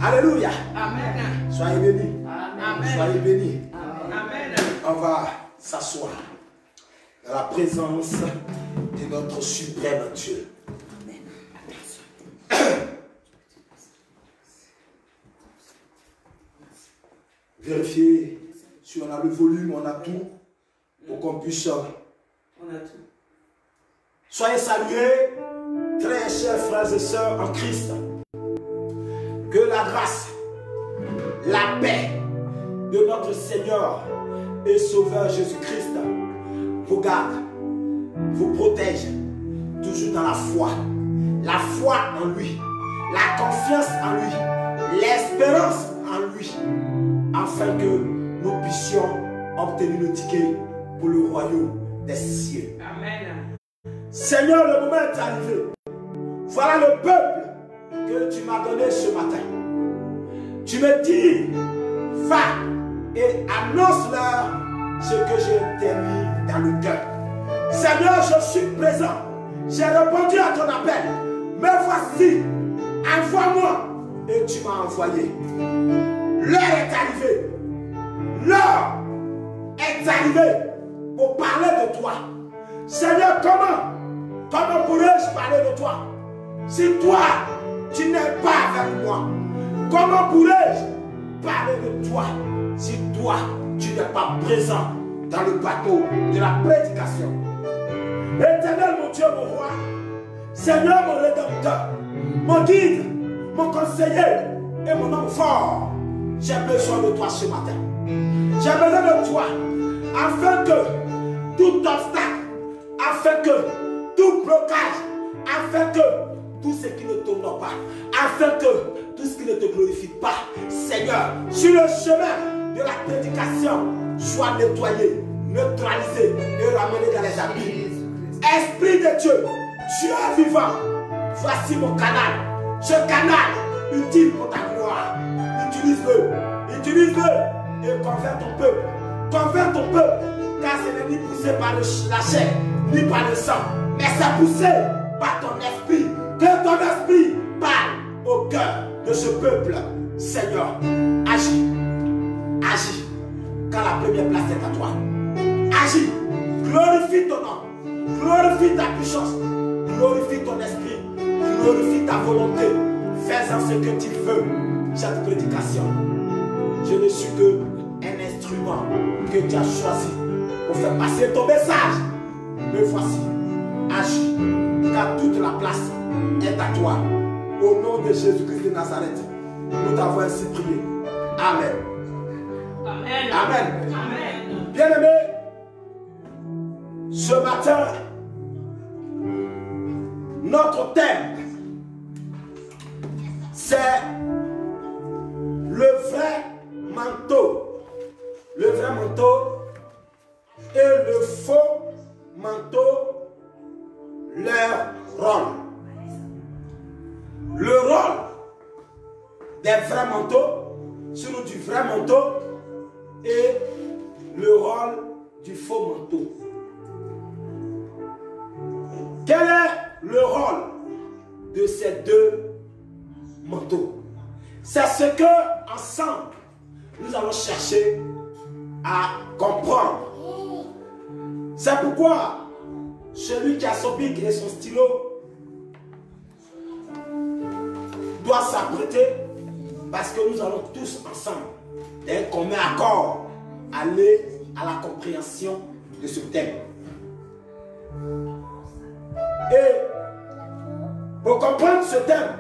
Alléluia. Amen. Soyez bénis. Amen. Soyez bénis. Amen. On va s'asseoir dans la présence de notre suprême Dieu. Amen. Vérifiez si on a le volume, on a tout, pour qu'on puisse. On a tout. Soyez salués, très chers frères et sœurs en Christ. Que la grâce, la paix de notre Seigneur et Sauveur Jésus-Christ vous garde, vous protège, toujours dans la foi en lui, la confiance en lui, l'espérance en lui, afin que nous puissions obtenir le ticket pour le royaume des cieux. Amen. Seigneur, le moment est arrivé. Voilà le peuple que tu m'as donné ce matin. Tu me dis, va et annonce-leur ce que j'ai mis dans le cœur. Seigneur, je suis présent. J'ai répondu à ton appel. Me voici. Envoie-moi. Et tu m'as envoyé. L'heure est arrivée. L'heure est arrivée pour parler de toi. Seigneur, comment pourrais-je parler de toi si toi, tu n'es pas avec moi? Comment pourrais-je parler de toi si toi, tu n'es pas présent dans le bateau de la prédication? Éternel, mon Dieu, mon roi, Seigneur, mon rédempteur, mon guide, mon conseiller et mon homme fort, j'ai besoin de toi ce matin. J'ai besoin de toi afin que tout obstacle, afin que tout blocage, afin que tout ce qui ne t'honore pas, afin que tout ce qui ne te glorifie pas, Seigneur, sur le chemin de la prédication, soit nettoyé, neutralisé et ramené dans les habits. Esprit de Dieu, Dieu vivant, voici mon canal. Ce canal, utile pour ta gloire. Utilise-le et convertis ton peuple. Convertis ton peuple, car ce n'est ni poussé par la chair, ni par le sang, mais c'est poussé par ton esprit. Que ton esprit parle au cœur de ce peuple. Seigneur, agis, car la première place est à toi. Agis, glorifie ton nom, glorifie ta puissance, glorifie ton esprit, glorifie ta volonté. Fais-en ce que tu veux, cette prédication. Je ne suis qu'un instrument que tu as choisi pour faire passer ton message. Me voici, agis, car toute la place est à toi. Au nom de Jésus-Christ de Nazareth, nous t'avons ainsi prié. Amen. Amen. Amen. Amen. Bien-aimés, ce matin, notre thème, c'est le vrai manteau. Le vrai manteau et le faux manteau, leur rôle. Le rôle des vrais manteaux, celui du vrai manteau, et le rôle du faux manteau. Quel est le rôle de ces deux manteaux? C'est ce que, ensemble, nous allons chercher à comprendre C'est pourquoi celui qui a son bic et son stylo doit s'apprêter, parce que nous allons tous ensemble, d'un commun accord, aller à la compréhension de ce thème. Et pour comprendre ce thème,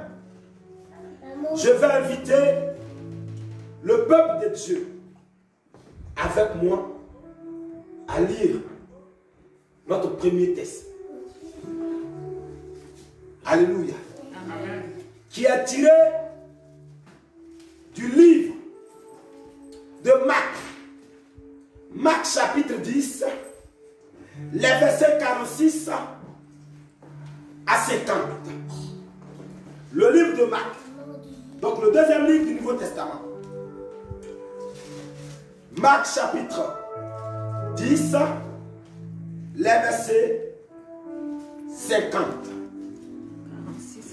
je vais inviter le peuple de Dieu avec moi à lire notre premier texte. Alléluia. Amen. Qui est tiré du livre de Marc. Marc chapitre 10, les versets 46 à 50. Le livre de Marc. Donc le deuxième livre du Nouveau Testament. Marc chapitre 10, les versets 50.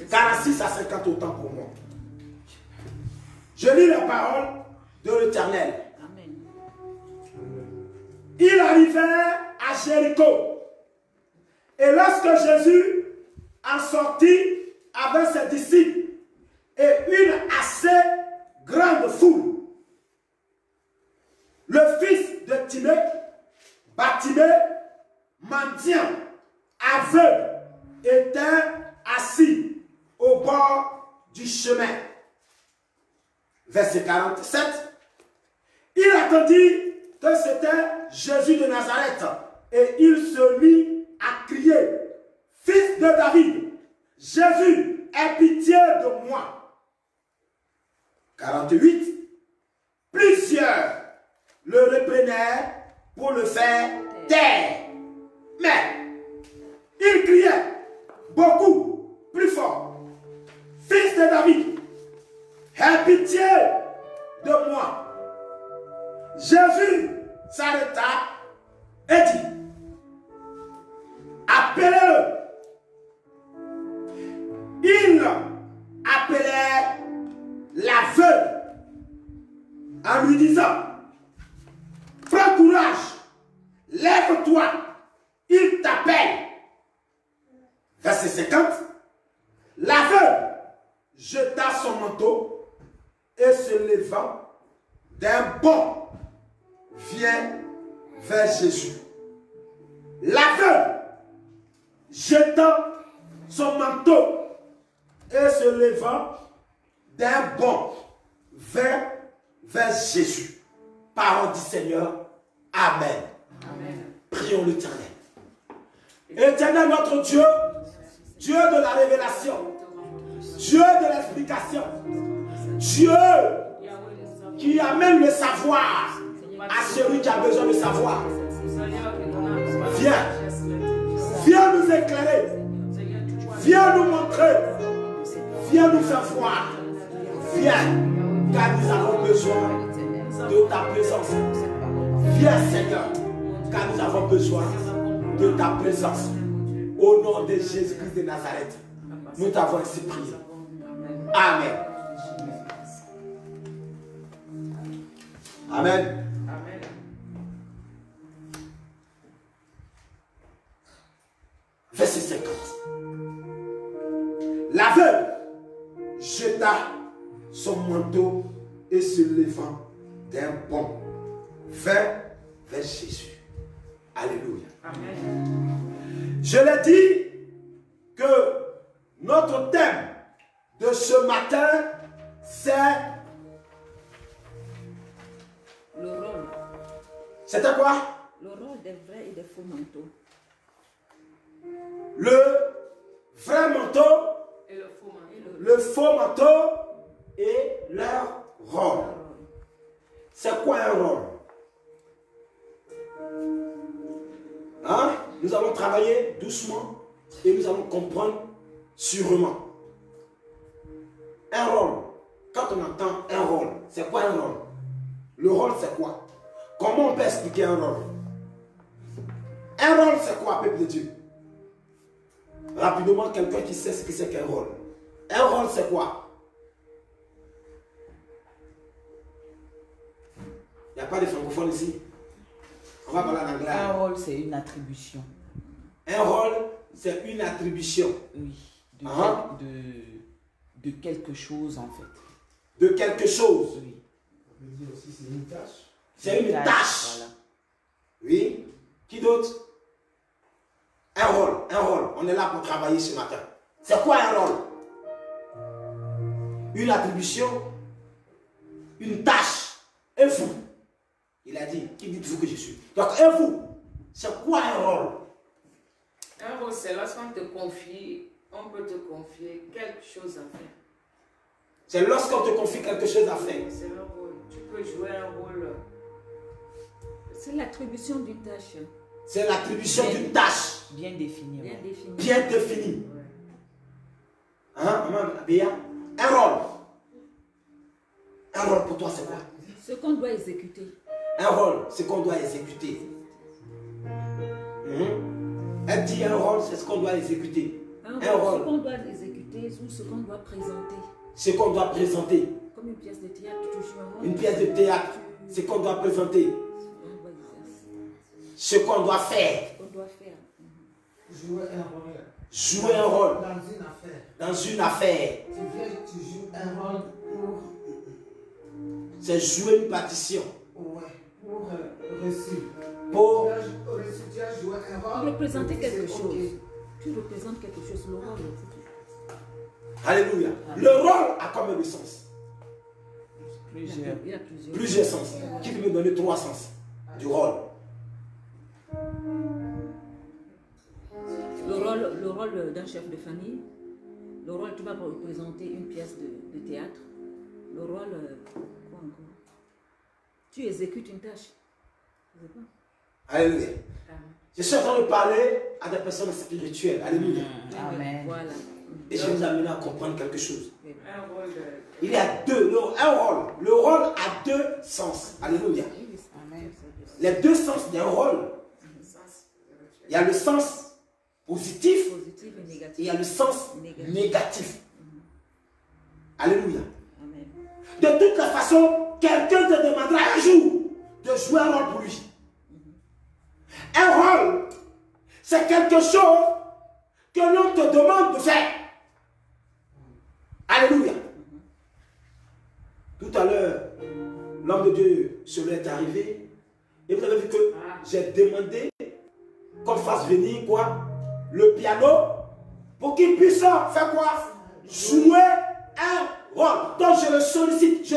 46 à 50 autant pour moi. Je lis la parole de l'Éternel. Il arrivait à Jéricho. Et lorsque Jésus en sortit avec ses disciples et une assez grande foule, le fils de Timée, Bartimée, mendiant, aveugle, était assis au bord du chemin. Verset 47. Il attendit que c'était Jésus de Nazareth et il se mit à crier: Fils de David, Jésus, aie pitié de moi. 48. Plusieurs le reprenaient pour le faire taire. Mais il criait beaucoup plus fort: Fils de David, aie pitié de moi. Jésus s'arrêta et dit: appelez-le. Il appelait l'aveugle en lui disant: prends courage, lève-toi, il t'appelle. Verset 50. L'aveugle jeta son manteau et se levant d'un bond vient vers Jésus. L'aveugle jetant son manteau et se levant d'un bond vers Jésus. Parole du Seigneur. Amen. Amen. Prions l'Éternel. Éternel notre Dieu, Dieu de la révélation, Dieu de l'explication, Dieu qui amène le savoir à celui qui a besoin de savoir. Viens, viens nous éclairer, viens nous montrer, viens nous faire voir, viens, car nous avons besoin de ta présence. Viens Seigneur, car nous avons besoin de ta présence. Au nom de Jésus-Christ de Nazareth, nous t'avons ainsi prié. Amen. Amen. Verset 50. L'aveugle jeta son manteau et se levant d'un bond vers Jésus. Alléluia. Amen. Je l'ai dit que notre thème de ce matin, c'est le rôle. C'était quoi? Le rôle des vrais et des faux manteaux. Le vrai manteau et le faux manteau. Le faux manteau et leur rôle. C'est quoi un rôle? Hein? Nous allons travailler doucement et nous allons comprendre sûrement. Un rôle. Quand on entend un rôle, c'est quoi un rôle? Le rôle, c'est quoi? Comment on peut expliquer un rôle? Un rôle, c'est quoi, peuple de Dieu? Rapidement, quelqu'un qui sait ce que c'est qu'un rôle. Un rôle, c'est quoi? Il n'y a pas de francophones ici. On va parler en anglais. Un rôle, c'est une attribution. Un rôle, c'est une attribution. Oui. De quelque chose, en fait. De quelque chose. Oui. On peut dire aussi c'est une tâche. C'est une tâche. Voilà. Oui. Qui d'autre? Un rôle, un rôle. On est là pour travailler ce matin. C'est quoi un rôle? Une attribution, une tâche, un vous. Il a dit, qui dites-vous que je suis? Donc un vous, c'est quoi un rôle? Un rôle, c'est lorsqu'on te confie, on peut te confier quelque chose à faire. C'est lorsqu'on te confie quelque chose à faire. C'est un rôle. Tu peux jouer un rôle. C'est l'attribution d'une tâche. C'est l'attribution d'une tâche. Bien défini. Bien Ouais. définie. Bien définie. Ouais. Hein, maman, Béa? Un rôle. Un rôle pour toi, c'est quoi? Ce qu'on doit exécuter. Un rôle, c'est qu'on doit exécuter. Elle dit un rôle, c'est ce qu'on doit exécuter. Un rôle, ce qu'on doit exécuter ou ce qu'on doit présenter. Ce qu'on doit présenter. Comme une pièce de théâtre, tu joues un rôle. Une pièce de théâtre, ce qu'on doit présenter. Ce qu'on doit faire. Ce qu'on doit faire. Jouer un rôle. Jouer un rôle Dans une affaire. dans une affaire. Tu viens, tu joues un rôle pour. C'est jouer une partition. Ouais, pour reçu. Pour Tu as reçu, tu as joué un rôle. Représenter et quelque c'est chose. ok. Tu représentes quelque chose, le rôle. Alléluia. Le rôle a combien de sens? Plusieurs. Il y a plusieurs. Plusieurs sens. Qui peut me donner 3 sens du rôle? Le rôle d'un chef de famille. Le rôle, tu vas représenter une pièce de théâtre. Le rôle, quoi encore? Tu exécutes une tâche. Je sais pas. Alléluia. Je suis en train de parler à des personnes spirituelles. Alléluia. Amen. Voilà. Et je vais vous amener à comprendre quelque chose. Un rôle de... Il y a deux. Un rôle. Le rôle a 2 sens. Alléluia. Amen. Les 2 sens d'un rôle. Il y a le sens positif Positif et et négatif. il y a le sens négatif. Alléluia. Amen. De toute la façon, quelqu'un te demandera un jour de jouer un rôle pour lui. Un rôle, c'est quelque chose que l'on te demande de faire. Alléluia. Tout à l'heure, l'homme de Dieu se est arrivé et vous avez vu que j'ai demandé qu'on fasse venir quoi? Le piano pour qu'il puisse faire quoi? Jouer un rôle. Donc je le sollicite. Je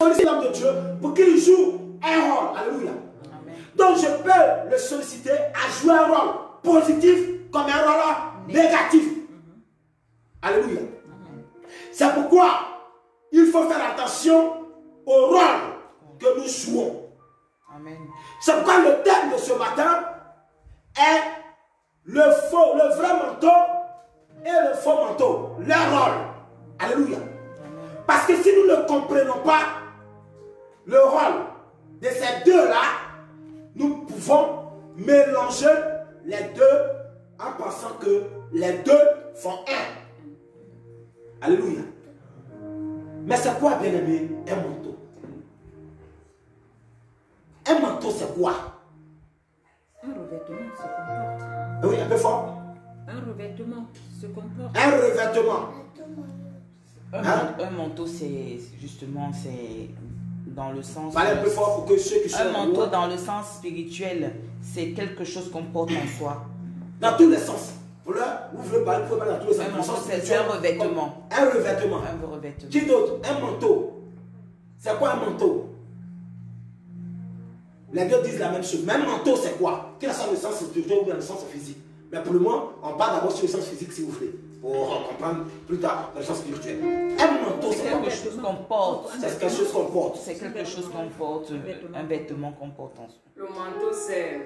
sollicite l'homme de Dieu pour qu'il joue un rôle. Alléluia. Amen. Donc je peux le solliciter à jouer un rôle positif comme un rôle négatif. Alléluia. C'est pourquoi il faut faire attention au rôle que nous jouons. Amen. C'est pourquoi le thème de ce matin est le vrai manteau et le faux manteau. Leur rôle. Alléluia. Parce que si nous ne comprenons pas le rôle de ces deux-là, nous pouvons mélanger les deux en pensant que les deux font un. Alléluia. Mais c'est quoi, bien aimé, un manteau? Un manteau, c'est quoi? Un revêtement se comporte. Oui, un peu fort. Un revêtement se comporte. Un revêtement. Un manteau, c'est justement, c'est dans le sens... Parlez un peu fort pour que ceux qui sont Un là, manteau, dans le sens spirituel, c'est quelque chose qu'on porte en soi. dans tous les sens. Vous pouvez parler dans tous les sens. Un Dans le sens manteau, c'est spirituel, un revêtement. Un revêtement. Un revêtement. Qui d'autre? Un manteau. C'est quoi un manteau? Les deux disent la même chose. Mais un manteau, c'est quoi? Quel est le sens spirituel ou dans le sens physique? Mais pour le moment, on parle d'abord sur le sens physique, si vous voulez, pour comprendre plus tard dans le sens spirituel. Un manteau, c'est quelque quoi? chose qu'on porte. C'est quelque chose qu'on porte. C'est quelque chose qu'on porte, un vêtement qu'on porte en soi. Le manteau, c'est...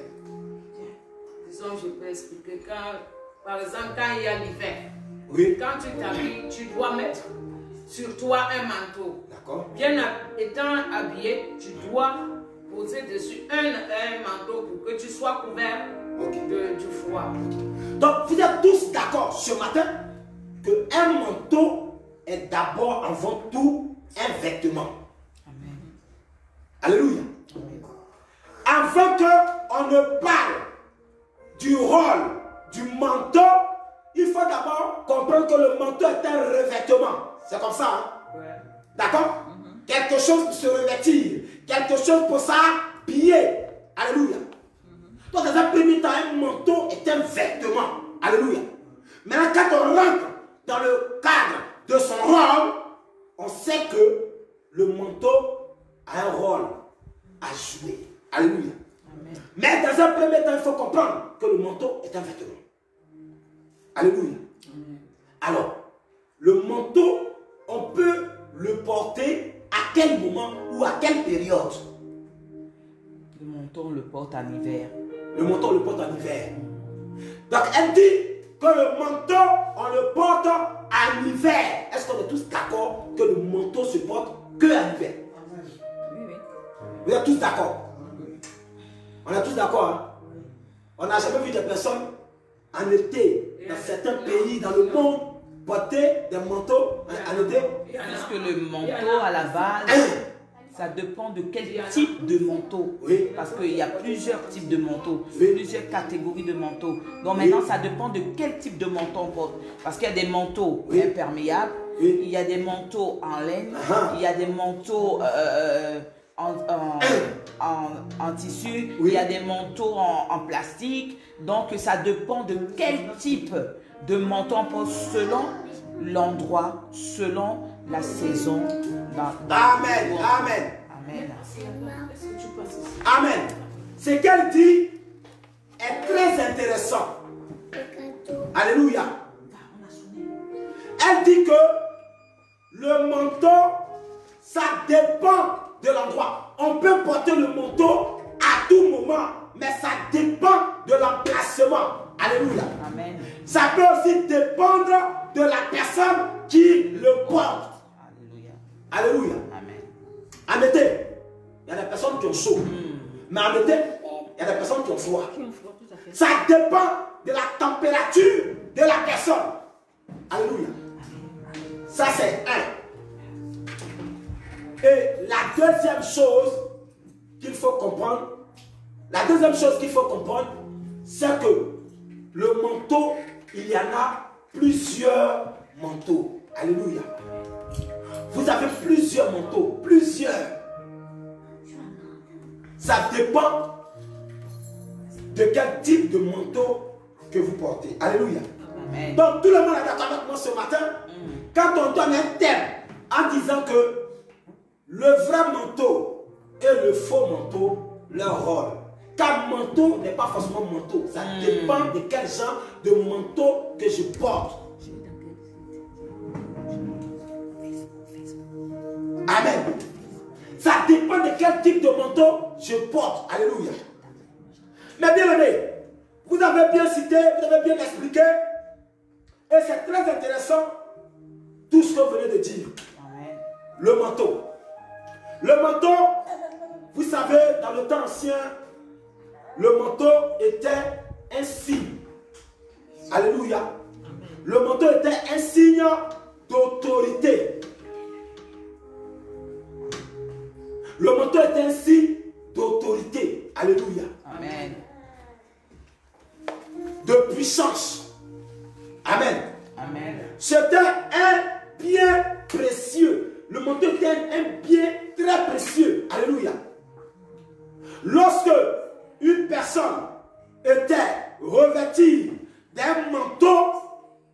Disons, je peux expliquer. Quand, par exemple, quand il y a l'hiver, Oui. quand tu t'habilles, tu dois mettre sur toi un manteau. D'accord. Bien étant habillé, tu dois poser dessus un manteau pour que tu sois couvert du froid. Donc, vous êtes tous d'accord ce matin qu'un manteau est d'abord, avant tout, un vêtement. Amen. Alléluia. Amen. Avant on ne parle du rôle du manteau, il faut d'abord comprendre que le manteau est un revêtement. C'est comme ça, hein? Ouais. D'accord? Quelque chose pour se revêtir, quelque chose pour s'habiller. Alléluia. Donc, dans un premier temps, un manteau est un vêtement. Alléluia. Maintenant, quand on rentre dans le cadre de son rôle, on sait que le manteau a un rôle à jouer. Alléluia. Amen. Mais dans un premier temps, il faut comprendre que le manteau est un vêtement. Alléluia. Amen. Alors, le manteau, on peut le porter à quel moment ou à quelle période? Le manteau, on le porte en hiver. Le manteau, on le porte en hiver. Donc, elle dit que le manteau, on le porte en hiver. Est-ce qu'on est tous d'accord que le manteau se porte que en hiver? Oui, oui. Vous êtes tous d'accord? On est tous d'accord, hein? On n'a jamais vu des personnes en été, dans certains pays, dans le monde, porter des manteaux en été. Puisque le manteau, à la base, ça dépend de quel type de manteau. Oui. Parce qu'il y a plusieurs types de manteaux, Oui. plusieurs catégories de manteaux. Donc maintenant, ça dépend de quel type de manteau on porte. Parce qu'il y a des manteaux Oui. imperméables, Oui. il y a des manteaux en laine, Ah. il y a des manteaux en tissu, Oui. il y a des manteaux en plastique. Donc ça dépend de quel type de manteau on porte selon l'endroit, selon la saison. Amen, amen, Amen. amen. Ce qu'elle dit est très intéressant. Alléluia. Elle dit que le manteau, ça dépend de l'endroit. On peut porter le manteau à tout moment, mais ça dépend de l'emplacement. Alléluia. Amen. Ça peut aussi dépendre de la personne qui le porte. Alléluia. Alléluia. Amen. En été, il y a des personnes qui ont chaud. Mais en été, il y a des personnes qui ont froid. Qui ont froid, tout à fait. Ça dépend de la température de la personne. Alléluia. Ça, c'est un. Et la deuxième chose qu'il faut comprendre, c'est que le manteau, il y en a plusieurs manteaux. Alléluia. Vous avez plusieurs manteaux, plusieurs. Ça dépend de quel type de manteau que vous portez. Alléluia. Amen. Donc tout le monde est d'accord avec moi ce matin. Quand on donne un thème en disant que le vrai manteau et le faux manteau, leur rôle. Car manteau n'est pas forcément manteau. Ça dépend de quel genre de manteau que je porte. Amen. Ça dépend de quel type de manteau je porte. Alléluia. Mais bien aimé, vous avez bien cité, vous avez bien expliqué. Et c'est très intéressant tout ce que vous venez de dire. Amen. Le manteau. Le manteau, vous savez, dans le temps ancien, le manteau était un signe. Alléluia. Le manteau était un signe d'autorité. Le manteau était un signe d'autorité. Alléluia. Amen. De puissance. Amen. Amen. C'était un bien précieux. Le manteau était un bien très précieux. Alléluia. Lorsque une personne était revêtie d'un manteau,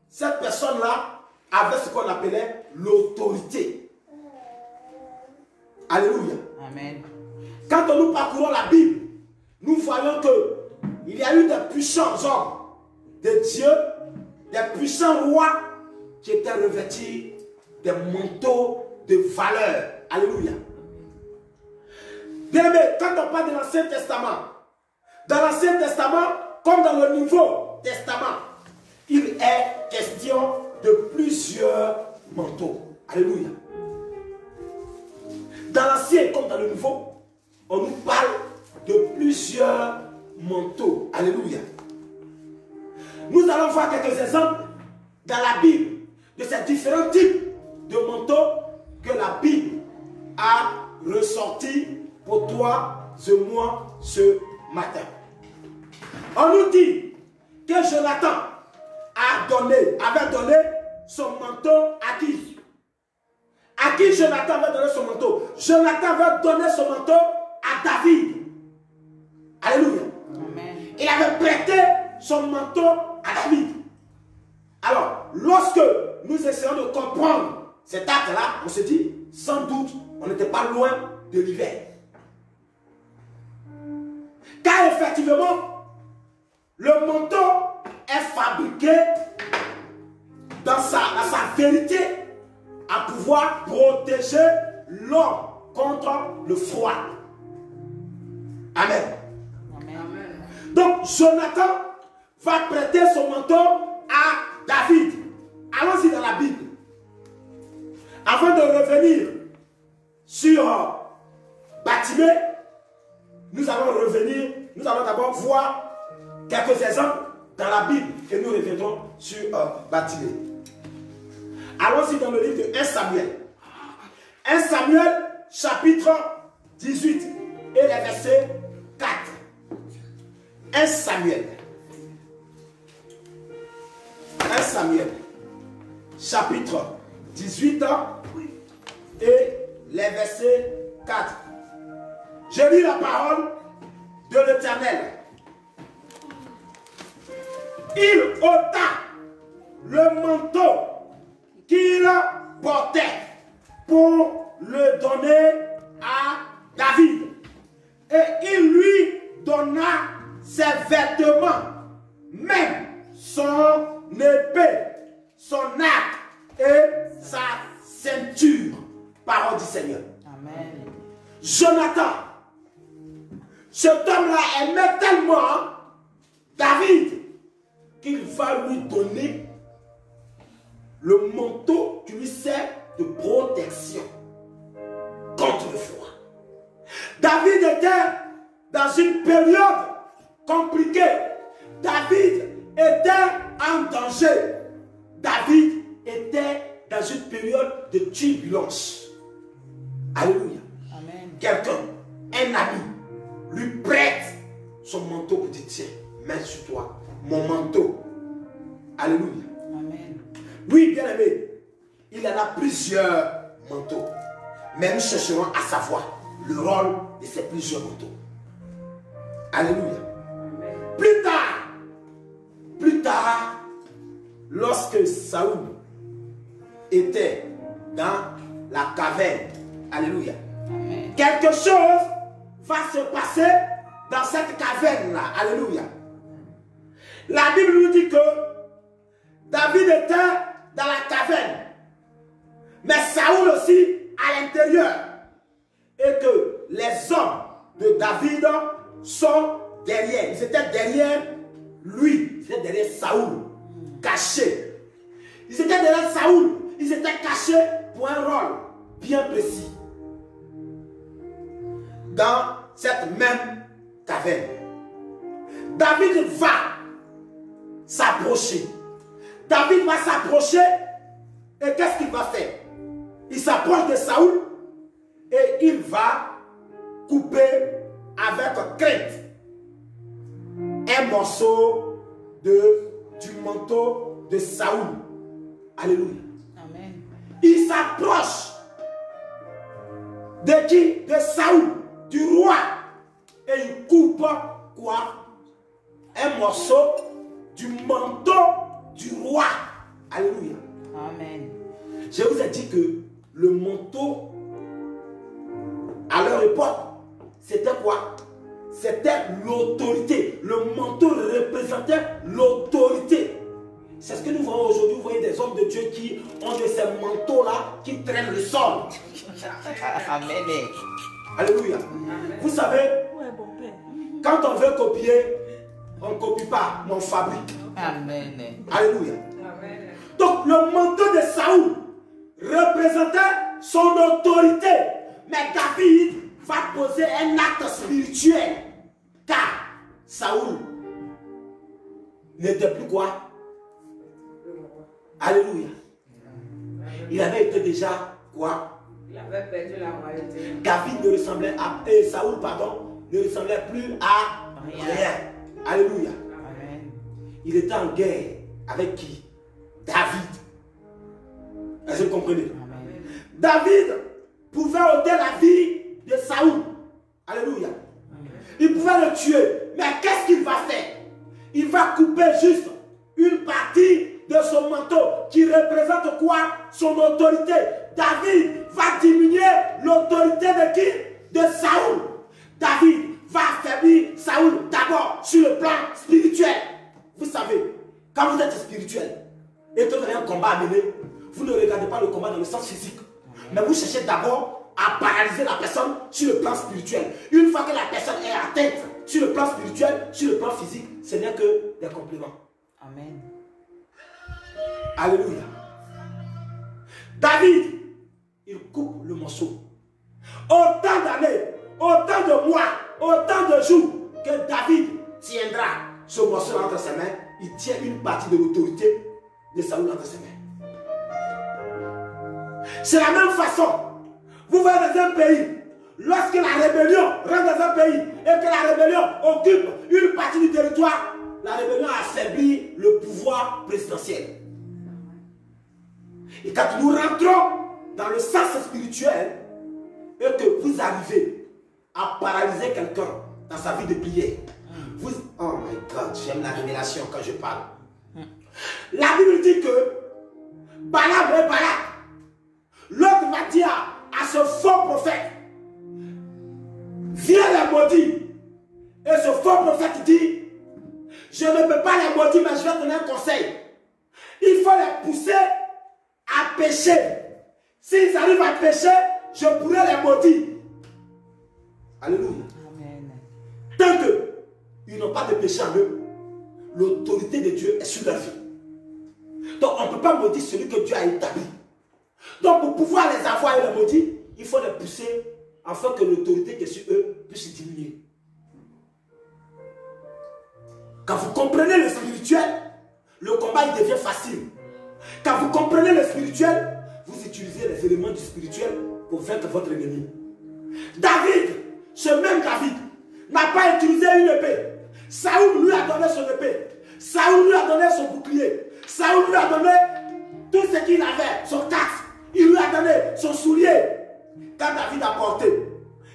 cette personne-là avait ce qu'on appelait l'autorité. Alléluia. Amen. Quand nous parcourons la Bible, nous voyons qu'il y a eu des puissants hommes de Dieu, des puissants rois qui étaient revêtis des manteaux de valeur. Alléluia. Bien aimé, quand on parle de l'Ancien Testament, dans l'Ancien Testament, comme dans le Nouveau Testament, il est question de plusieurs manteaux. Alléluia. Dans l'Ancien comme dans le Nouveau, on nous parle de plusieurs manteaux. Alléluia. Nous allons voir quelques exemples dans la Bible de ces différents types de manteaux que la Bible a ressortis pour toi, moi, ce matin. On nous dit que Jonathan avait donné son manteau à qui? À qui Jonathan avait donné son manteau? Jonathan avait donné son manteau à David. Alléluia. Amen. Il avait prêté son manteau à David. Alors, lorsque nous essayons de comprendre cet acte-là, on se dit, sans doute, on n'était pas loin de l'hiver. Car effectivement, le manteau est fabriqué dans sa vérité à pouvoir protéger l'homme contre le froid. Amen. Amen. Donc, Jonathan va prêter son manteau à David. Allons-y dans la Bible. Avant de revenir sur Batimée, nous allons d'abord voir quelques exemples dans la Bible et nous reviendrons sur Batimée. Allons-y dans le livre de 1 Samuel. 1 Samuel, chapitre 18 et les versets 4. 1 Samuel. 1 Samuel, chapitre 18 et les versets 4. Je lis la parole de l'Éternel. Il ôta le manteau qu'il portait pour le donner à David. Et il lui donna ses vêtements, même son épée, son arc et sa ceinture. Parole du Seigneur. Amen. Jonathan, cet homme-là aimait tellement David qu'il va lui donner le manteau qui lui sert de protection contre le froid. David était dans une période compliquée. David était en danger. David était dans une période de turbulence. Alléluia. Amen. Quelqu'un, un ami, lui prête son manteau pour dire, tiens, mets sur toi mon manteau. Alléluia. Amen. Oui, bien aimé, il y en a plusieurs manteaux. Mais nous chercherons à savoir le rôle de ces plusieurs manteaux. Alléluia. Plus tard, lorsque Saoul était dans la caverne, alléluia, Amen. quelque chose va se passer dans cette caverne-là, alléluia. La Bible nous dit que David était dans la caverne, mais Saoul aussi à l'intérieur, et que les hommes de David sont derrière. Ils étaient derrière lui, ils étaient derrière Saoul, cachés. Ils étaient derrière Saoul, ils étaient cachés pour un rôle bien précis. Dans cette même caverne, David va s'approcher. David va s'approcher et qu'est-ce qu'il va faire? Il s'approche de Saoul et il va couper avec crainte un morceau du manteau de Saoul. Alléluia. Amen. Il s'approche de qui? De Saoul, du roi. Et il coupe quoi? Un morceau du manteau du roi. Alléluia. Amen. Je vous ai dit que le manteau, à leur époque, c'était quoi? C'était l'autorité. Le manteau représentait l'autorité. C'est ce que nous voyons aujourd'hui. Vous voyez des hommes de Dieu qui ont de ces manteaux-là qui traînent le sol. Amen. Alléluia. Vous savez, Ouais, bon père. quand on veut copier, on ne copie pas, mais on fabrique. Amen. Alléluia. Donc le manteau de Saoul représentait son autorité. Mais David va poser un acte spirituel. Car Saoul n'était plus quoi? Alléluia. Il avait été déjà quoi? Il avait perdu la royauté. David ne ressemblait à... Saoul, pardon, ne ressemblait plus à rien. Alléluia. il était en guerre avec qui? David. Est-ce que vous comprenez? Amen. David pouvait ôter la vie de Saoul. Alléluia. Il pouvait le tuer. Mais qu'est-ce qu'il va faire? Il va couper juste une partie de son manteau qui représente quoi? Son autorité. David va diminuer l'autorité de qui? De Saoul. David va affaiblir Saoul d'abord sur le plan spirituel. Vous savez, quand vous êtes spirituel et que vous avez un combat à mener, vous ne regardez pas le combat dans le sens physique. Mais vous cherchez d'abord à paralyser la personne sur le plan spirituel. Une fois que la personne est atteinte sur le plan spirituel, sur le plan physique, ce n'est que des compléments. Amen. Alléluia. David, il coupe le morceau. Autant d'années, autant de mois, autant de jours que David tiendra ce morceau entre ses mains, il tient une partie de l'autorité de Saoul entre ses mains. C'est la même façon. Vous voyez dans un pays, lorsque la rébellion rentre dans un pays et que la rébellion occupe une partie du territoire, la rébellion affaiblit le pouvoir présidentiel. Et quand nous rentrons dans le sens spirituel et que vous arrivez à paralyser quelqu'un dans sa vie de prière, vous, oh my God, j'aime la révélation quand je parle. La Bible dit que Balaam et Balak, l'autre va dire à ce faux prophète, viens les maudire. Et ce faux prophète dit, je ne peux pas les maudire, mais je vais donner un conseil. Il faut les pousser à pécher. S'ils arrivent à pécher, je pourrai les maudire. Alléluia. Amen. Tant qu'ils n'ont pas de péché en eux, l'autorité de Dieu est sur leur vie. Donc on ne peut pas maudire celui que Dieu a établi. Donc pour pouvoir les avoir et les maudire, il faut les pousser afin que l'autorité qui est sur eux puisse diminuer. Quand vous comprenez le spirituel, le combat il devient facile. Quand vous comprenez le spirituel, vous utilisez les éléments du spirituel pour vaincre votre ennemi. David, ce même David, n'a pas utilisé une épée. Saoul lui a donné son épée. Saoul lui a donné son bouclier. Saoul lui a donné tout ce qu'il avait, son casque. Il lui a donné son soulier. Quand David a porté,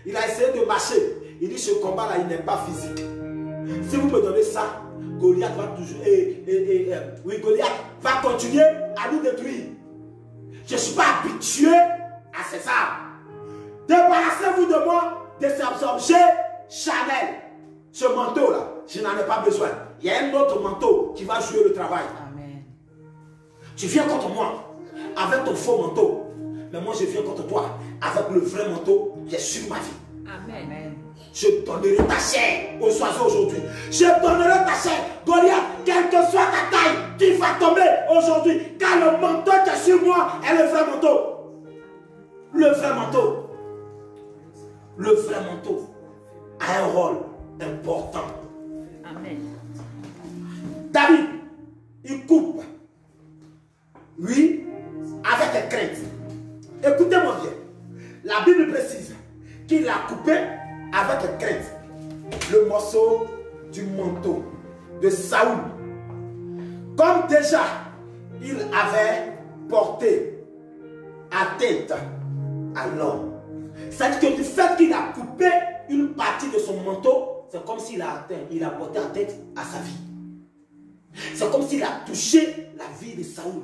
il a essayé de marcher. Il dit, ce combat-là, il n'est pas physique. Si vous me donnez ça, Goliath va toujours... oui, Goliath va continuer à nous détruire. Je ne suis pas habitué à ces armes. Débarrassez-vous de moi, de ces objets charnels. Ce manteau-là, je n'en ai pas besoin. Il y a un autre manteau qui va jouer le travail. Amen. Tu viens contre moi avec ton faux manteau. Mais moi, je viens contre toi avec le vrai manteau qui est sur ma vie. Amen. Amen. Je donnerai ta chair aux oiseaux aujourd'hui. Je donnerai ta chair. Goliath, quelle que soit ta taille, tu vas tomber aujourd'hui. Car le manteau qui est sur moi est le vrai manteau. Le vrai manteau. Le vrai manteau a un rôle important. Amen. David, il coupe. Oui, avec crainte. Écoutez-moi bien. La Bible précise qu'il a coupé avec crainte le morceau du manteau de Saoul. Comme déjà il avait porté atteinte à l'homme. C'est-à-dire que du fait qu'il a coupé une partie de son manteau, c'est comme s'il a porté atteinte à sa vie. C'est comme s'il a touché la vie de Saoul.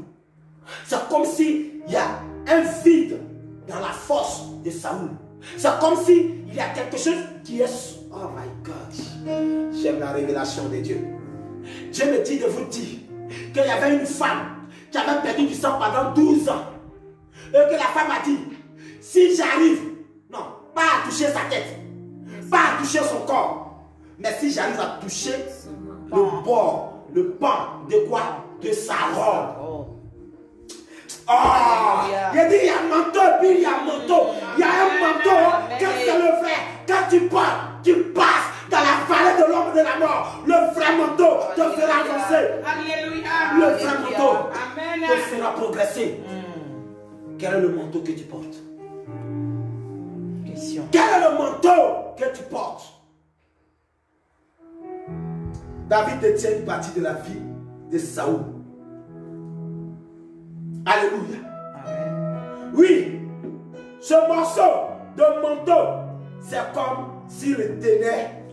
C'est comme s'il y a un vide dans la force de Saoul. C'est comme s'il y a quelque chose qui est... Oh my God. J'aime la révélation de Dieu. Dieu me dit de vous dire qu'il y avait une femme qui avait perdu du sang pendant 12 ans. Et que la femme a dit, si j'arrive, non, pas à toucher sa tête, pas à toucher son corps, mais si j'arrive à toucher le bord, le pan de quoi? De sa robe. Oh. Oh, il dit il y a un manteau et puis il y a un manteau. Il y a un manteau, quand c'est le vrai. Quand tu pars, tu passes dans la vallée de l'ombre de la mort. Le vrai manteau te fera avancer. Alléluia. Le vrai manteau Amen. te fera progresser. Quel est le manteau que tu portes? Question. Quel est le manteau que tu portes? David détient une partie de la vie de Saoul. Alléluia. Amen. Oui, ce morceau de manteau, c'est comme s'il tenait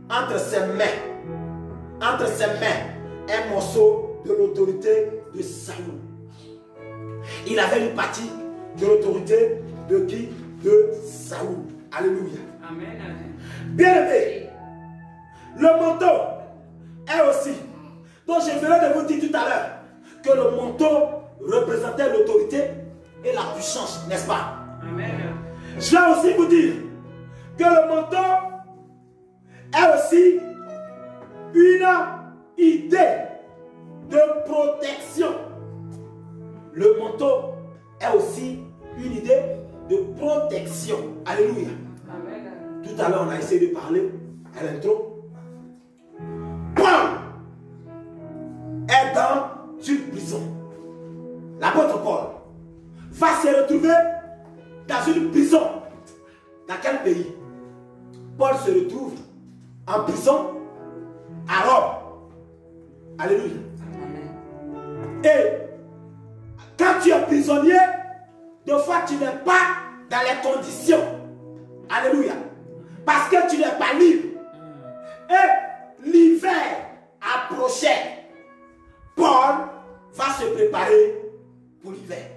entre ses mains, un morceau de l'autorité de Saoul. Il avait une partie de l'autorité de qui? De Saoul. Alléluia. Amen. Bien-aimé, le manteau est aussi, donc je venais de vous dire tout à l'heure, que le manteau représentait l'autorité et la puissance, n'est-ce pas? Amen. Je vais aussi vous dire que le manteau est aussi une idée de protection. Le manteau est aussi une idée de protection. Alléluia. Amen. Tout à l'heure, on a essayé de parler à l'intro. Paul est dans une prison. L'apôtre Paul va se retrouver dans une prison. Dans quel pays? Paul se retrouve en prison à Rome. Alléluia. Et quand tu es prisonnier, des fois tu n'es pas dans les conditions. Alléluia. Parce que tu n'es pas libre. Et l'hiver approchait. Paul va se préparer pour l'hiver.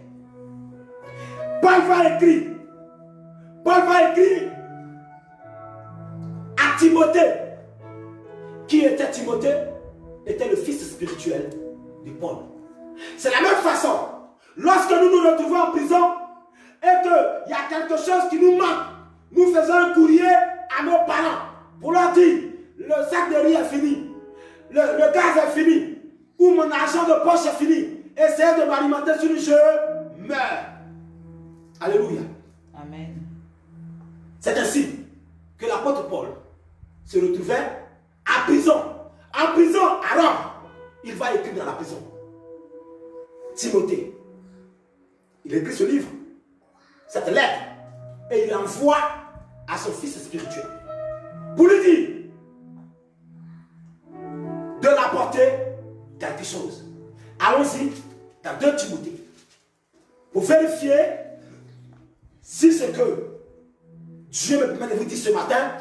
Paul va écrire à Timothée. Qui était Timothée? Était le fils spirituel de Paul. C'est la même façon. Lorsque nous nous retrouvons en prison et qu'il y a quelque chose qui nous manque, nous faisons un courrier à nos parents pour leur dire le sac de riz est fini, le gaz est fini, ou mon argent de poche est fini. Essayez de m'alimenter sur je meurs. Alléluia. Amen. C'est ainsi que l'apôtre Paul se retrouvait en prison. En prison à Rome. Il va écrire dans la prison. Timothée. Il écrit ce livre, cette lettre, et il envoie à son fils spirituel pour lui dire de l'apporter quelque chose. Allons-y dans 2 Timothée pour vérifier si ce que Dieu me permet de vous dire ce matin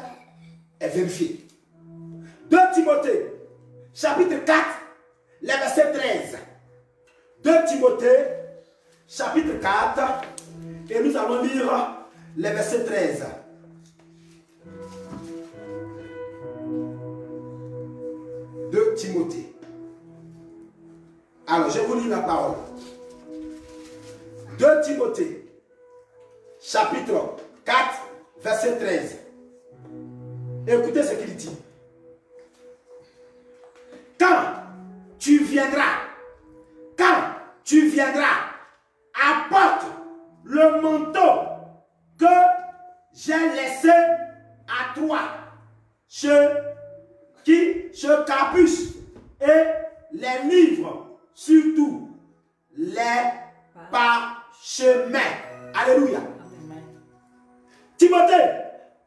est vérifié. 2 Timothée, chapitre 4, le verset 13. 2 Timothée, chapitre 4, et nous allons lire le verset 13. De Timothée. Alors, je vous lis la parole. 2 Timothée, chapitre 4, verset 13. Écoutez ce qu'il dit. Quand tu viendras, apporte le manteau que j'ai laissé à toi, chez Carpus, et les livres, surtout les parchemins. Alléluia. Amen. Timothée,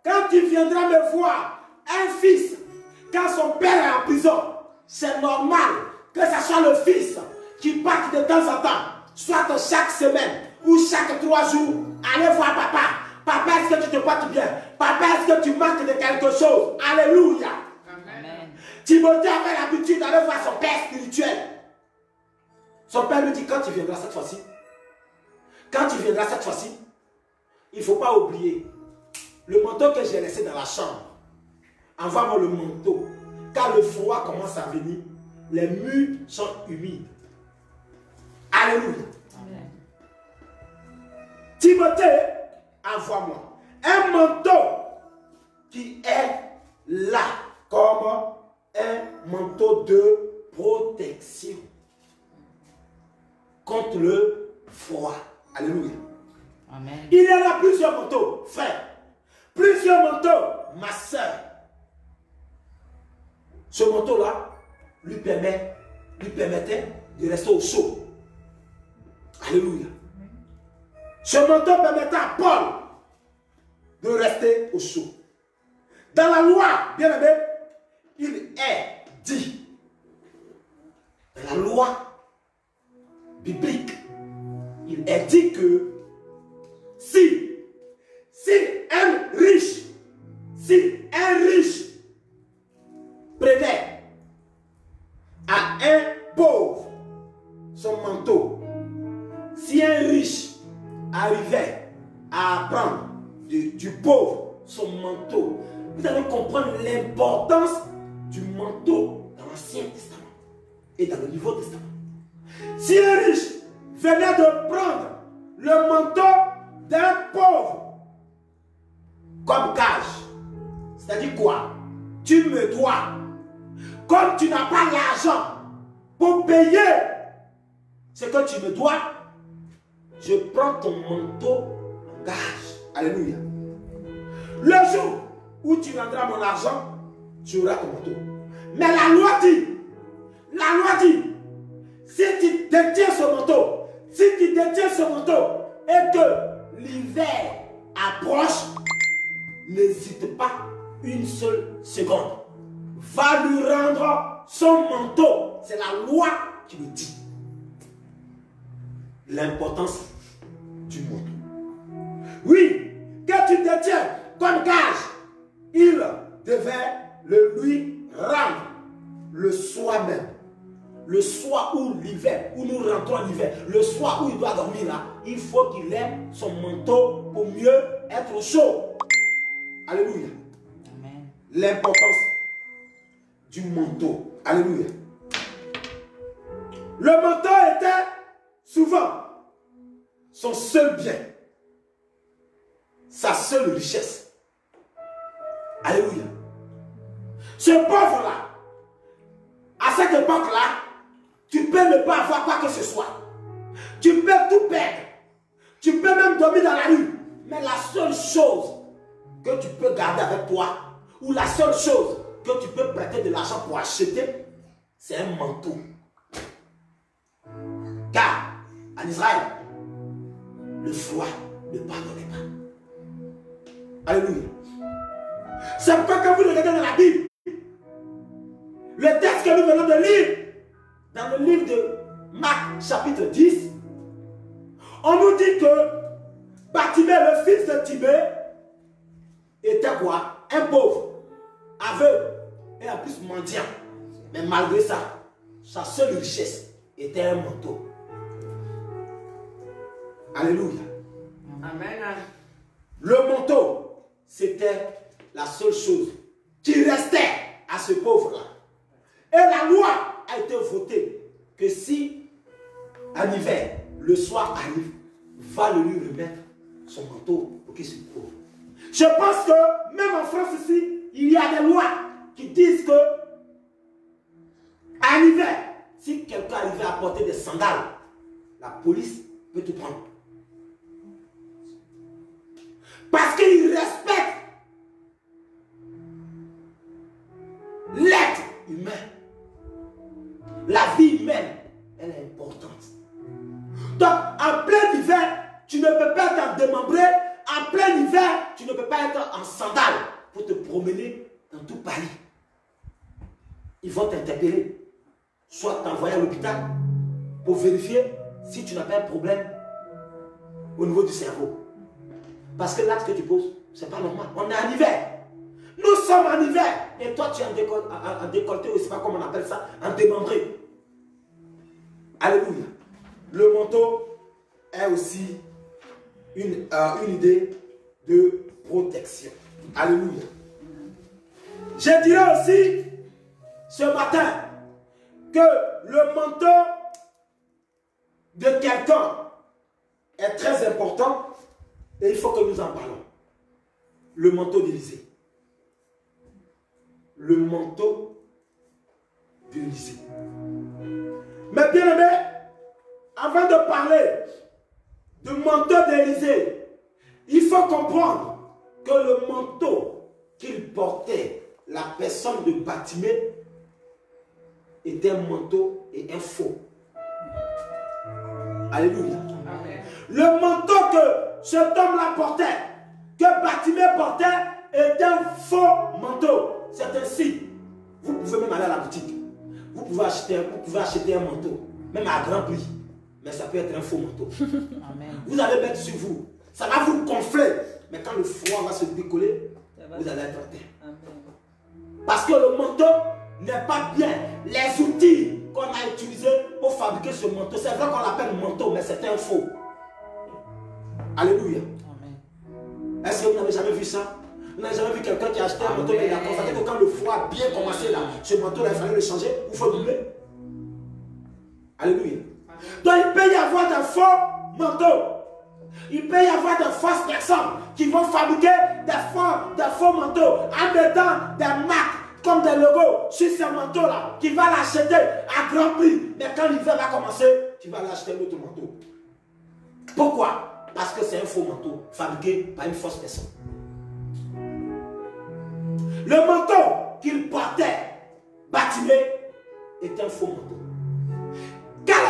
quand tu viendras me voir, un fils, quand son père est en prison, c'est normal que ce soit le fils qui parte de temps en temps, soit chaque semaine ou chaque 3 jours, allez voir papa. Papa, est-ce que tu te portes bien? Papa, est-ce que tu manques de quelque chose? Alléluia. Amen. Timothée avait l'habitude d'aller voir son père spirituel. Son père lui dit, quand tu viendras cette fois-ci, il ne faut pas oublier le manteau que j'ai laissé dans la chambre. Envoie-moi le manteau. Car le froid commence à venir, les murs sont humides. Alléluia. Amen. Timothée, envoie-moi un manteau qui est là comme un manteau de protection contre le froid. Alléluia. Amen. Il y en a plusieurs manteaux, frère. Plusieurs manteaux, ma soeur. Ce manteau-là lui permettait de rester au chaud. Alléluia. Ce manteau permettait à Paul de rester au chaud. Dans la loi, bien aimé, il est dit, dans la loi biblique, il est dit que si un riche prenait à un pauvre son manteau, si un riche arrivait à prendre du pauvre son manteau, vous allez comprendre l'importance du manteau dans l'Ancien Testament et dans le Nouveau Testament. Si un riche venait de prendre le manteau d'un pauvre comme gage, c'est-à-dire quoi? Tu me dois. Comme tu n'as pas l'argent pour payer ce que tu me dois, je prends ton manteau en gage. Alléluia. Le jour où tu rendras mon argent, tu auras ton manteau. Mais la loi dit, si tu détiens ce manteau, et que l'hiver approche, n'hésite pas une seule seconde. Va lui rendre son manteau. C'est la loi qui le dit. L'importance du manteau. Oui, que tu détiens comme gage, il devait le lui rendre le soir même. Le soir où l'hiver, où nous rentrons l'hiver, le soir où il doit dormir là, il faut qu'il ait son manteau pour mieux être chaud. Alléluia. Amen. L'importance du manteau. Alléluia. Le manteau était souvent son seul bien, sa seule richesse. Alléluia. Ce pauvre-là, à cette époque-là, tu peux ne pas avoir quoi que ce soit. Tu peux tout perdre. Tu peux même dormir dans la rue. Mais la seule chose que tu peux garder avec toi, ou la seule chose que tu peux prêter de l'argent pour acheter, c'est un manteau. Car en Israël, le froid ne pardonnait pas. Alléluia. C'est pourquoi quand vous regardez dans la Bible, le texte que nous venons de lire, dans le livre de Marc chapitre 10, on nous dit que Bartimée, le fils de Timée, était quoi? Un pauvre, aveugle et en plus mendiant. Mais malgré ça, sa seule richesse était un manteau. Alléluia. Amen. Le manteau, c'était la seule chose qui restait à ce pauvre-là. Et la loi a été votée que si en hiver, le soir arrive, va le lui remettre son manteau pour qu'il se couvre. Je pense que même en France ici, il y a des lois qui disent que en hiver, si quelqu'un arrivait à porter des sandales, la police peut te prendre. Parce qu'il respecte l'être humain. La vie humaine, elle est importante. Donc, en plein hiver, tu ne peux pas t'en démembrer. En plein hiver, tu ne peux pas être en sandales pour te promener dans tout Paris. Ils vont t'interpeller. Soit t'envoyer à l'hôpital pour vérifier si tu n'as pas un problème au niveau du cerveau. Parce que l'acte que tu poses, ce n'est pas normal. On est en hiver. Nous sommes en hiver. Et toi, tu es en décolleté, ou je ne sais pas comment on appelle ça, en démembré. Alléluia. Le manteau est aussi une idée de protection. Alléluia. Je dirais aussi ce matin que le manteau de quelqu'un est très important et il faut que nous en parlons. Le manteau d'Élysée. Le manteau d'Élysée. Mais bien aimé, avant de parler du manteau d'Élysée, il faut comprendre que le manteau qu'il portait, la personne de Bartimée, était un manteau et un faux. Alléluia. Amen. Le manteau que cet homme-là portait, que Bartimée portait, est un faux manteau. C'est ainsi. Vous pouvez même aller à la boutique. Vous pouvez acheter un manteau, même à grand prix, mais ça peut être un faux manteau. Amen. Vous allez mettre sur vous, ça va vous gonfler, mais quand le froid va se décoller, vous allez être en terre. Amen. Parce que le manteau n'est pas bien. Les outils qu'on a utilisés pour fabriquer ce manteau, c'est vrai qu'on l'appelle manteau, mais c'est un faux. Alléluia. Amen. Est-ce que vous n'avez jamais vu ça? Vous n'avez jamais vu quelqu'un qui a acheté un manteau, mais il a constaté que quand le froid a bien commencé là, ce manteau là, il fallait le changer ou il faut doubler? Alléluia. Donc il peut y avoir de faux manteaux. Il peut y avoir de fausses personnes qui vont fabriquer des faux manteaux en mettant des marques comme des logos sur ces manteaux-là, qui va l'acheter à grand prix. Mais quand l'hiver va commencer, tu vas l'acheter l'autre manteau. Pourquoi? Parce que c'est un faux manteau fabriqué par une fausse personne. Le manteau qu'il portait, Bartimée, est un faux manteau. Quel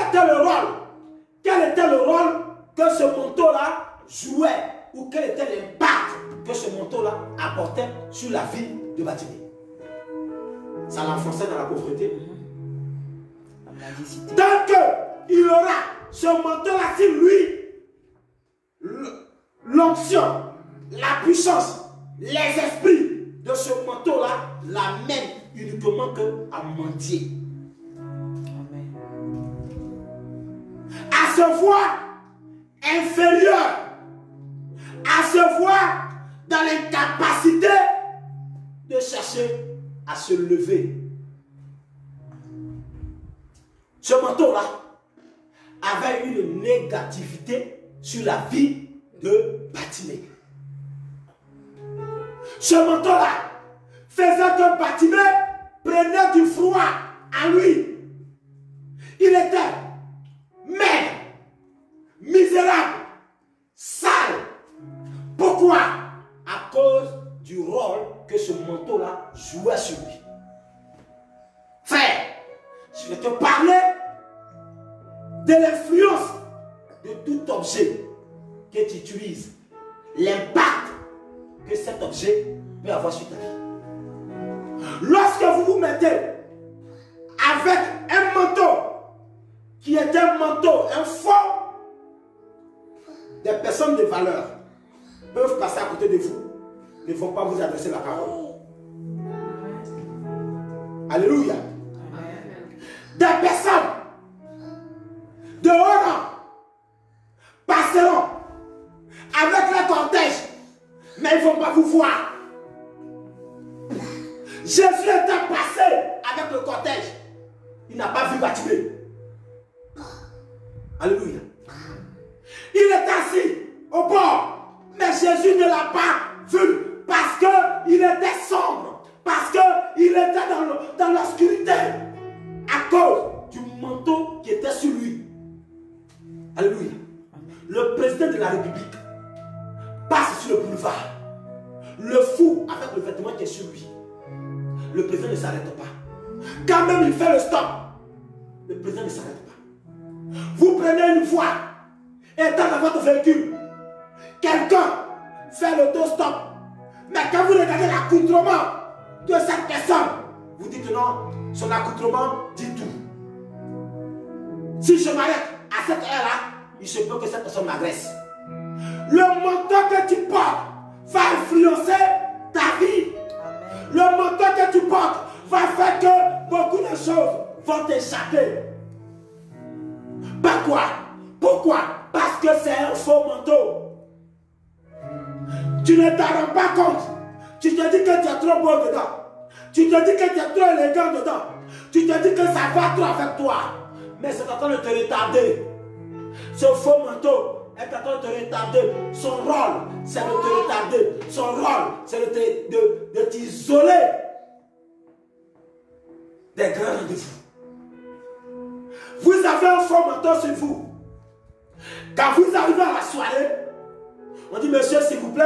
était le rôle que ce manteau-là jouait, ou quel était l'impact que ce manteau-là apportait sur la vie de Bartimée? Ça l'enfonçait dans la pauvreté. La mendicité. Tant qu'il aura ce manteau-là sur lui, l'onction, la puissance, les esprits de ce manteau-là l'amènent uniquement qu'à mendier. Amen. À se voir inférieur, à se voir dans l'incapacité de chercher à se lever. Ce manteau-là avait une négativité sur la vie de Bartimée. Ce manteau-là faisait que Bartimée prenait du froid à lui. Il était maigre, misérable, sale. Pourquoi? À cause du rôle que ce manteau-là jouait sur lui. Frère, je vais te parler de l'influence de tout objet que tu utilises. L'impact que cet objet peut avoir sur ta vie. Lorsque vous vous mettez avec un manteau qui est un manteau, un faux, des personnes de valeur peuvent passer à côté de vous, ne vont pas vous adresser la parole. Alléluia. Des personnes de haut rang passeront avec leur cortège, mais ils ne vont pas vous voir. Jésus était passé avec le cortège. Il n'a pas vu Bartimée. Alléluia. Il est assis au bord, mais Jésus ne l'a pas vu parce qu'il était sombre, parce qu'il était dans l'obscurité à cause du manteau qui était sur lui. Alléluia. Le président de la République passe sur le boulevard. Le fou avec le vêtement qui est sur lui. Le président ne s'arrête pas. Quand même il fait le stop, le président ne s'arrête pas. Vous prenez une voie et dans votre véhicule, quelqu'un fait l'auto-stop. Mais quand vous regardez l'accoutrement de cette personne, vous dites non, son accoutrement dit tout. Si je m'arrête à cette heure-là, il se peut que cette personne m'agresse. Le manteau que tu portes va influencer ta vie. Amen. Le manteau que tu portes va faire que beaucoup de choses vont t'échapper. Pourquoi? Pourquoi? Parce que c'est un faux manteau. Tu ne t'en rends pas compte. Tu te dis que tu es trop beau dedans. Tu te dis que tu es trop élégant dedans. Tu te dis que ça va trop avec toi. Mais c'est en train de te retarder. Ce faux manteau est en train de te retarder. Son rôle, c'est de te retarder. Son rôle, c'est de t'isoler des grands rendez-vous. Vous avez un faux manteau sur vous. Quand vous arrivez à la soirée, on dit, monsieur, s'il vous plaît,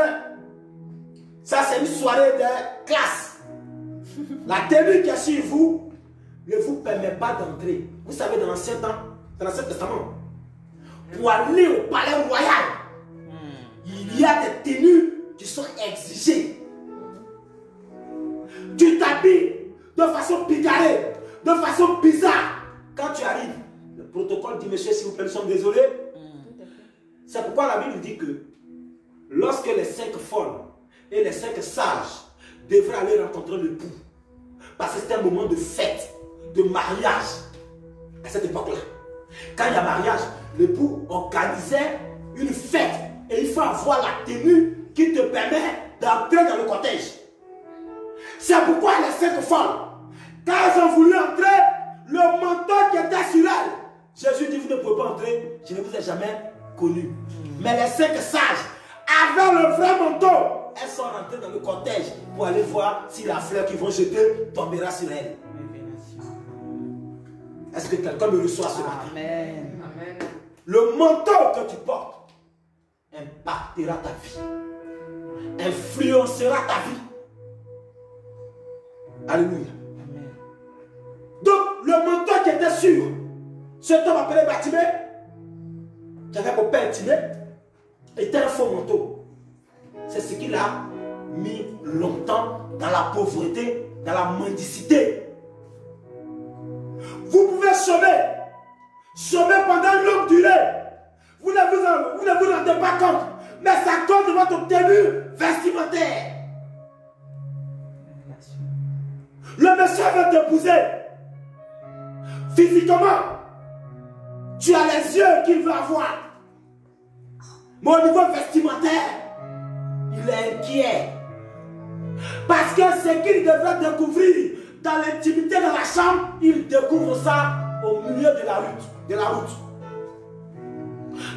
ça c'est une soirée de classe. La tenue qui est sur vous ne vous permet pas d'entrer. Vous savez, dans l'Ancien Testament, pour aller au palais royal, il y a des tenues qui sont exigées. Tu t'habilles de façon picarée. de façon bizarre. Quand tu arrives, le protocole dit, monsieur, s'il vous plaît, nous sommes désolés. C'est pourquoi la Bible dit que lorsque les 5 folles et les 5 sages devraient aller rencontrer l'époux, parce que c'était un moment de fête, de mariage, à cette époque-là. Quand il y a mariage, l'époux organisait une fête et il faut avoir la tenue qui te permet d'entrer dans le cortège. C'est pourquoi les 5 folles, quand elles ont voulu entrer, le manteau qui était sur elles, Jésus dit, vous ne pouvez pas entrer, je ne vous ai jamais connu. Mais les 5 sages, avec le vrai manteau, elles sont rentrées dans le cortège pour aller voir si la fleur qu'ils vont jeter tombera sur elles. Est-ce que quelqu'un me reçoit ce matin? Amen. Amen. Le manteau que tu portes impactera ta vie, influencera ta vie. Alléluia. Amen. Donc, le manteau qui était sur cet homme appelé Bartimée, qui avait pour père Timée, était un faux manteau. C'est ce qui l'a mis longtemps dans la pauvreté, dans la mendicité. Vous pouvez sauver pendant une longue durée. Vous ne vous rendez pas compte, mais ça compte de votre tenue vestimentaire. Le monsieur veut t'épouser. Physiquement, tu as les yeux qu'il veut avoir. Mais au niveau vestimentaire, il est inquiet. Parce que ce qu'il devrait découvrir dans l'intimité de la chambre, il découvre ça au milieu de la route.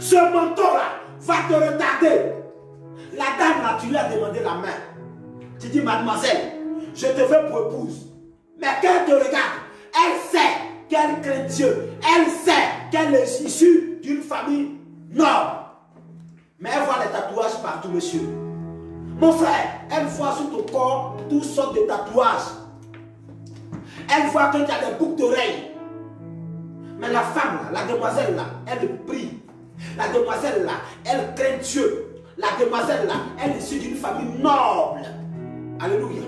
Ce manteau-là va te retarder. La dame là, tu lui as demandé la main. Tu dis, mademoiselle, je te veux pour épouse. Mais quand elle te regarde, elle sait qu'elle craint Dieu. Elle sait qu'elle est issue d'une famille noble. Mais elle voit les tatouages partout, monsieur. Mon frère, elle voit sur ton corps toutes sortes de tatouages. Elle voit que tu as des boucles d'oreilles. Mais la femme, là, la demoiselle, là, elle prie. La demoiselle, là, elle craint Dieu. La demoiselle, là, elle est issue d'une famille noble. Alléluia.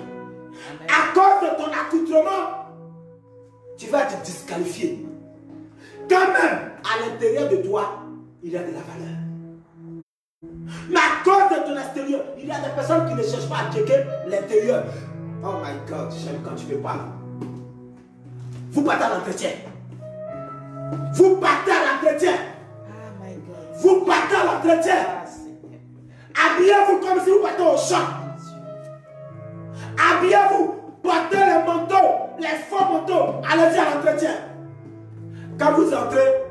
Amen. À cause de ton accoutrement, tu vas te disqualifier. Quand même, à l'intérieur de toi, il y a de la valeur. Mais à cause de ton extérieur, il y a des personnes qui ne cherchent pas à checker l'intérieur. Oh my God, j'aime quand tu me parles. Vous partez à l'entretien. Vous partez à l'entretien. Oh my God. Vous partez à l'entretien. Habillez-vous comme si vous partez au champ. Habillez-vous. Portez les manteaux, les faux manteaux. Allez-y à l'entretien. Quand vous entrez,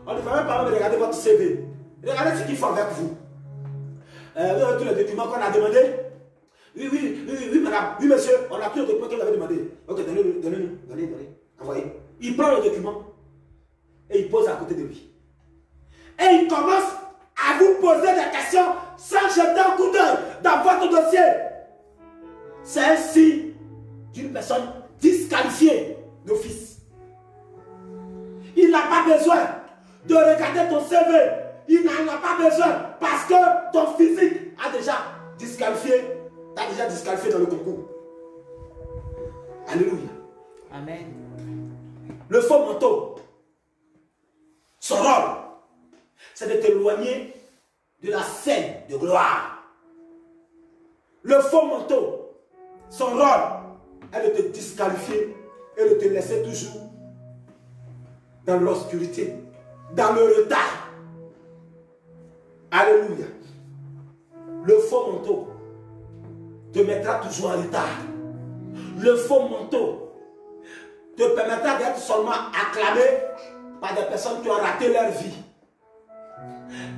on ne va même pas regarder votre CV. Regardez ce qu'ils font avec vous. Vous avez tous les documents qu'on a demandé. Oui, madame. Oui, monsieur. On a pris le document qu'il avait demandé. Ok, donnez-nous. Donnez. Envoyez. Il prend le document et il pose à côté de lui. Et il commence à vous poser des questions sans jeter un coup d'œil dans votre dossier. C'est un signe d'une personne disqualifiée d'office. Il n'a pas besoin de regarder ton CV. Il n'en a pas besoin parce que ton physique a déjà disqualifié. T'as déjà disqualifié dans le concours. Alléluia. Amen. Le faux manteau, son rôle, c'est de t'éloigner de la scène de gloire. Le faux manteau, son rôle est de te disqualifier et de te laisser toujours dans l'obscurité, dans le retard. Alléluia. Le faux manteau te mettra toujours en retard. Le faux manteau te permettra d'être seulement acclamé par des personnes qui ont raté leur vie.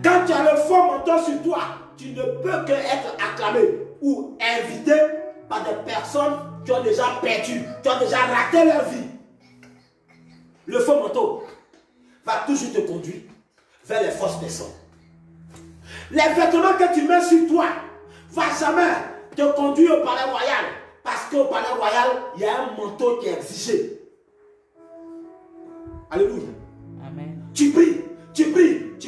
Quand tu as le faux manteau sur toi, tu ne peux qu'être acclamé ou invité par des personnes qui ont déjà perdu, qui ont déjà raté leur vie. Le faux manteau va toujours te conduire vers les fausses personnes. Les vêtements que tu mets sur toi ne vont jamais te conduire au palais royal. Parce qu'au palais royal, il y a un manteau qui est exigé. Alléluia. Amen. Tu pries, tu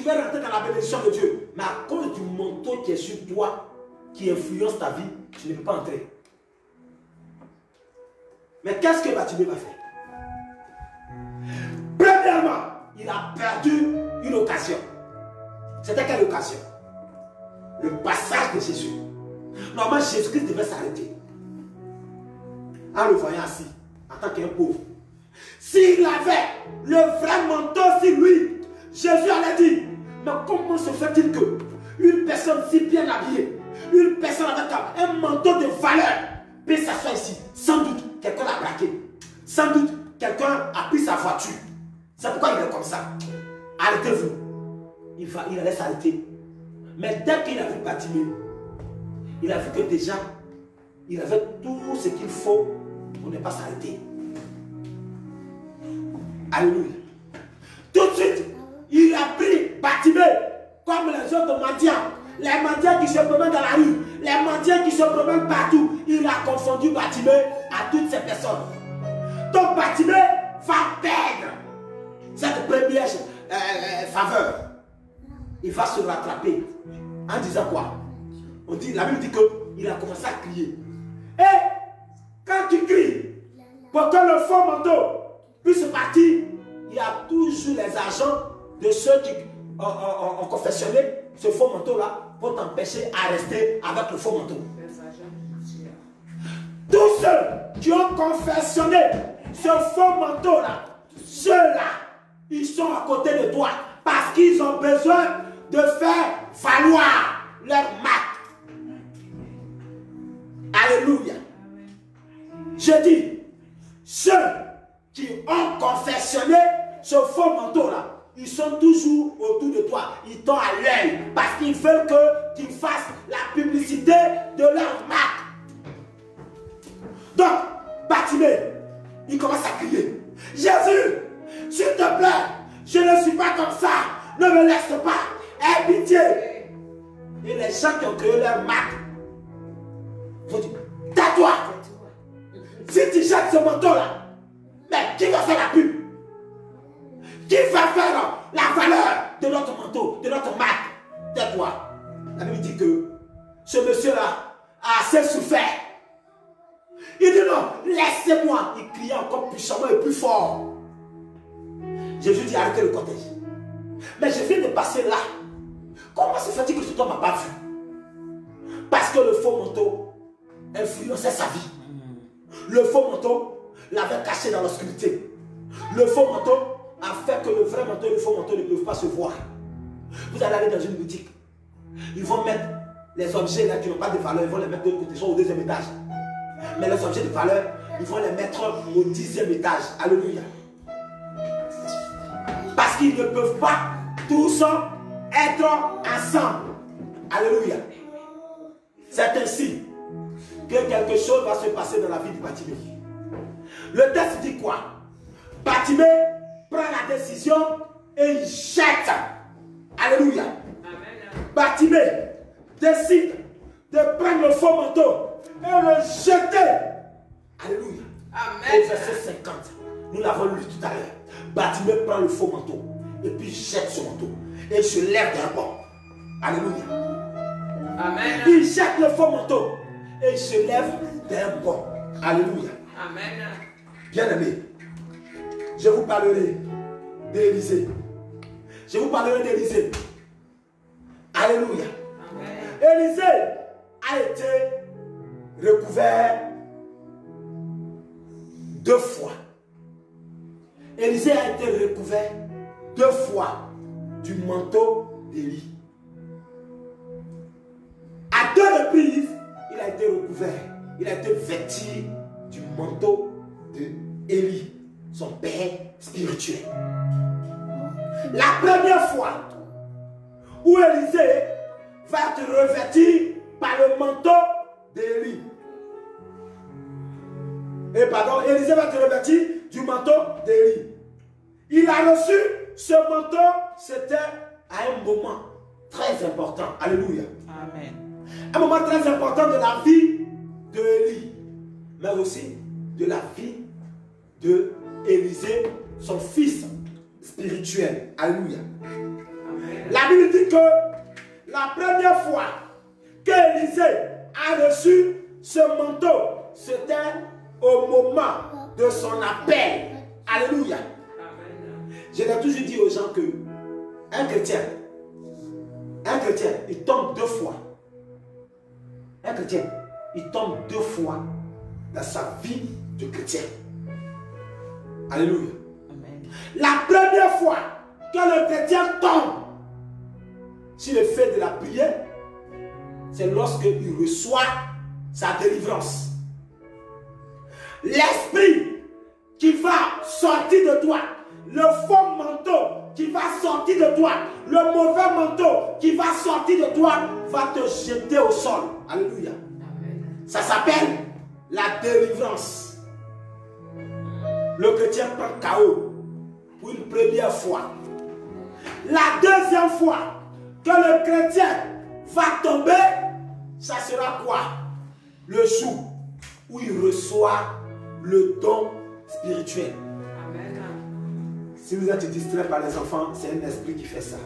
veux rentrer dans la bénédiction de Dieu. Mais à cause du manteau qui est sur toi, qui influence ta vie, tu ne peux pas entrer. Mais qu'est-ce que Bartimée va faire? Premièrement, il a perdu une occasion. C'était quelle occasion? Le passage de Jésus. Normalement, Jésus-Christ devait s'arrêter. En le voyant assis, en tant qu'un pauvre. S'il avait le vrai manteau sur lui, Jésus allait dire, mais comment se fait-il que une personne si bien habillée, une personne avec un manteau de valeur, peut s'asseoir ici? Sans doute, quelqu'un l'a braqué. Sans doute, quelqu'un a pris sa voiture. C'est pourquoi il est comme ça. Arrêtez-vous. Il allait s'arrêter. Mais dès qu'il a vu Bartimée, il a vu que déjà, il avait tout ce qu'il faut pour ne pas s'arrêter. Alléluia. Tout de suite, il a pris Bartimée comme les autres mendiants. Les mendiants qui se promènent dans la rue, les mendiants qui se promènent partout. Il a confondu Bartimée à toutes ces personnes. Donc Bartimée va perdre cette première faveur. Il va se rattraper en disant quoi? On dit, la Bible dit qu'il a commencé à crier. Et quand tu cries pour que le faux manteau puisse partir, il y a toujours les agents de ceux qui ont confessionné ce faux manteau-là pour t'empêcher à rester avec le faux manteau. Tous ceux qui ont confessionné ce faux manteau-là, ceux-là, ils sont à côté de toi parce qu'ils ont besoin de faire valoir leur marque. Alléluia. Je dis, ceux qui ont confessionné ce faux manteau-là, ils sont toujours autour de toi. Ils t'ont à l'œil parce qu'ils veulent que tu fasses la publicité de leur marque. Donc, Bartimée, il commence à crier. Jésus, s'il te plaît, je ne suis pas comme ça. Ne me laisse pas. Aie pitié. Et les gens qui ont créé leur marque vont dire, tais-toi. Si tu jettes ce manteau-là, mais qui va faire la pub? Qui va faire la valeur de notre manteau, de notre marque? Tais-toi. La Bible dit que ce monsieur-là a assez souffert. Il dit non, laissez-moi. Il criait encore puissamment et plus fort. Jésus dit arrêtez le cortège. Mais je viens de passer là. Comment se fait-il que cet homme ne m'a pas vu? Parce que le faux manteau influençait sa vie. Le faux manteau l'avait caché dans l'obscurité. Le faux manteau a fait que le vrai manteau et le faux manteau ne peuvent pas se voir. Vous allez aller dans une boutique. Ils vont mettre les objets là qui n'ont pas de valeur, ils vont les mettre de l'autre côté, soit au deuxième étage. Mais les objets de valeur, ils vont les mettre au 10e étage. Alléluia. Parce qu'ils ne peuvent pas tous être ensemble. Alléluia. C'est ainsi que quelque chose va se passer dans la vie de Bartimée. Le texte dit quoi? Bartimée prend la décision et il jette. Alléluia. Bartimée décide de prendre le faux manteau et le jeter. Alléluia. Amen. Au verset 50, nous l'avons lu tout à l'heure. Bartimée prend le faux manteau et puis jette son manteau. Et il se lève d'un bond. Alléluia. Amen. Il jette le faux manteau et il se lève d'un bond. Alléluia. Amen. Bien-aimé, je vous parlerai d'Élisée. Je vous parlerai d'Élisée. Alléluia. Amen. Élisée a été recouvert 2 fois. Élisée a été recouvert 2 fois du manteau d'Élie. À 2 reprises, il a été recouvert. Il a été vêtu du manteau d'Élie, son père spirituel. La première fois où Élisée va être revêtu par le manteau d'Élie. Et pardon, Élisée va être revêtu du manteau d'Élie. Il a reçu ce manteau, c'était à un moment très important. Alléluia. Amen. Un moment très important de la vie d'Élie, mais aussi de la vie de Élisée, son fils spirituel. Alléluia. Amen. La Bible dit que la première fois qu'Élisée a reçu ce manteau, c'était au moment de son appel. Alléluia. Amen. Je l'ai toujours dit aux gens que un chrétien, il tombe 2 fois. Un chrétien, il tombe 2 fois dans sa vie de chrétien. Alléluia. Amen. La première fois que le chrétien tombe sur le fait de la prière, c'est lorsqu'il reçoit sa délivrance. L'esprit qui va sortir de toi, le faux manteau qui va sortir de toi, le mauvais manteau qui va sortir de toi, va te jeter au sol. Alléluia. Ça s'appelle la délivrance. Le chrétien prend KO pour une première fois. La deuxième fois que le chrétien va tomber, ça sera quoi? Le jour où il reçoit le don spirituel. Amen. Si vous êtes distrait par les enfants, c'est un esprit qui fait ça.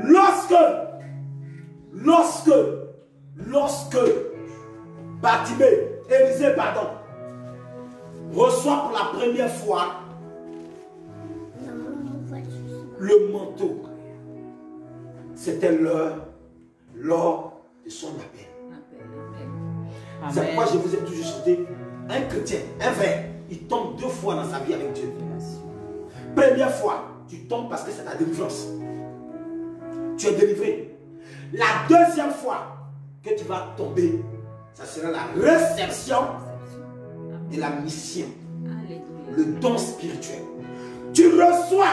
Lorsque Élisée, reçoit pour la première fois le manteau, c'était l'heure de son appel. C'est pourquoi je vous ai toujours chanté, un chrétien, un vrai, il tombe 2 fois dans sa vie avec Dieu. Première fois, tu tombes parce que c'est ta délivrance. Tu es délivré. La deuxième fois que tu vas tomber, ça sera la réception de la mission. Le don spirituel. Tu reçois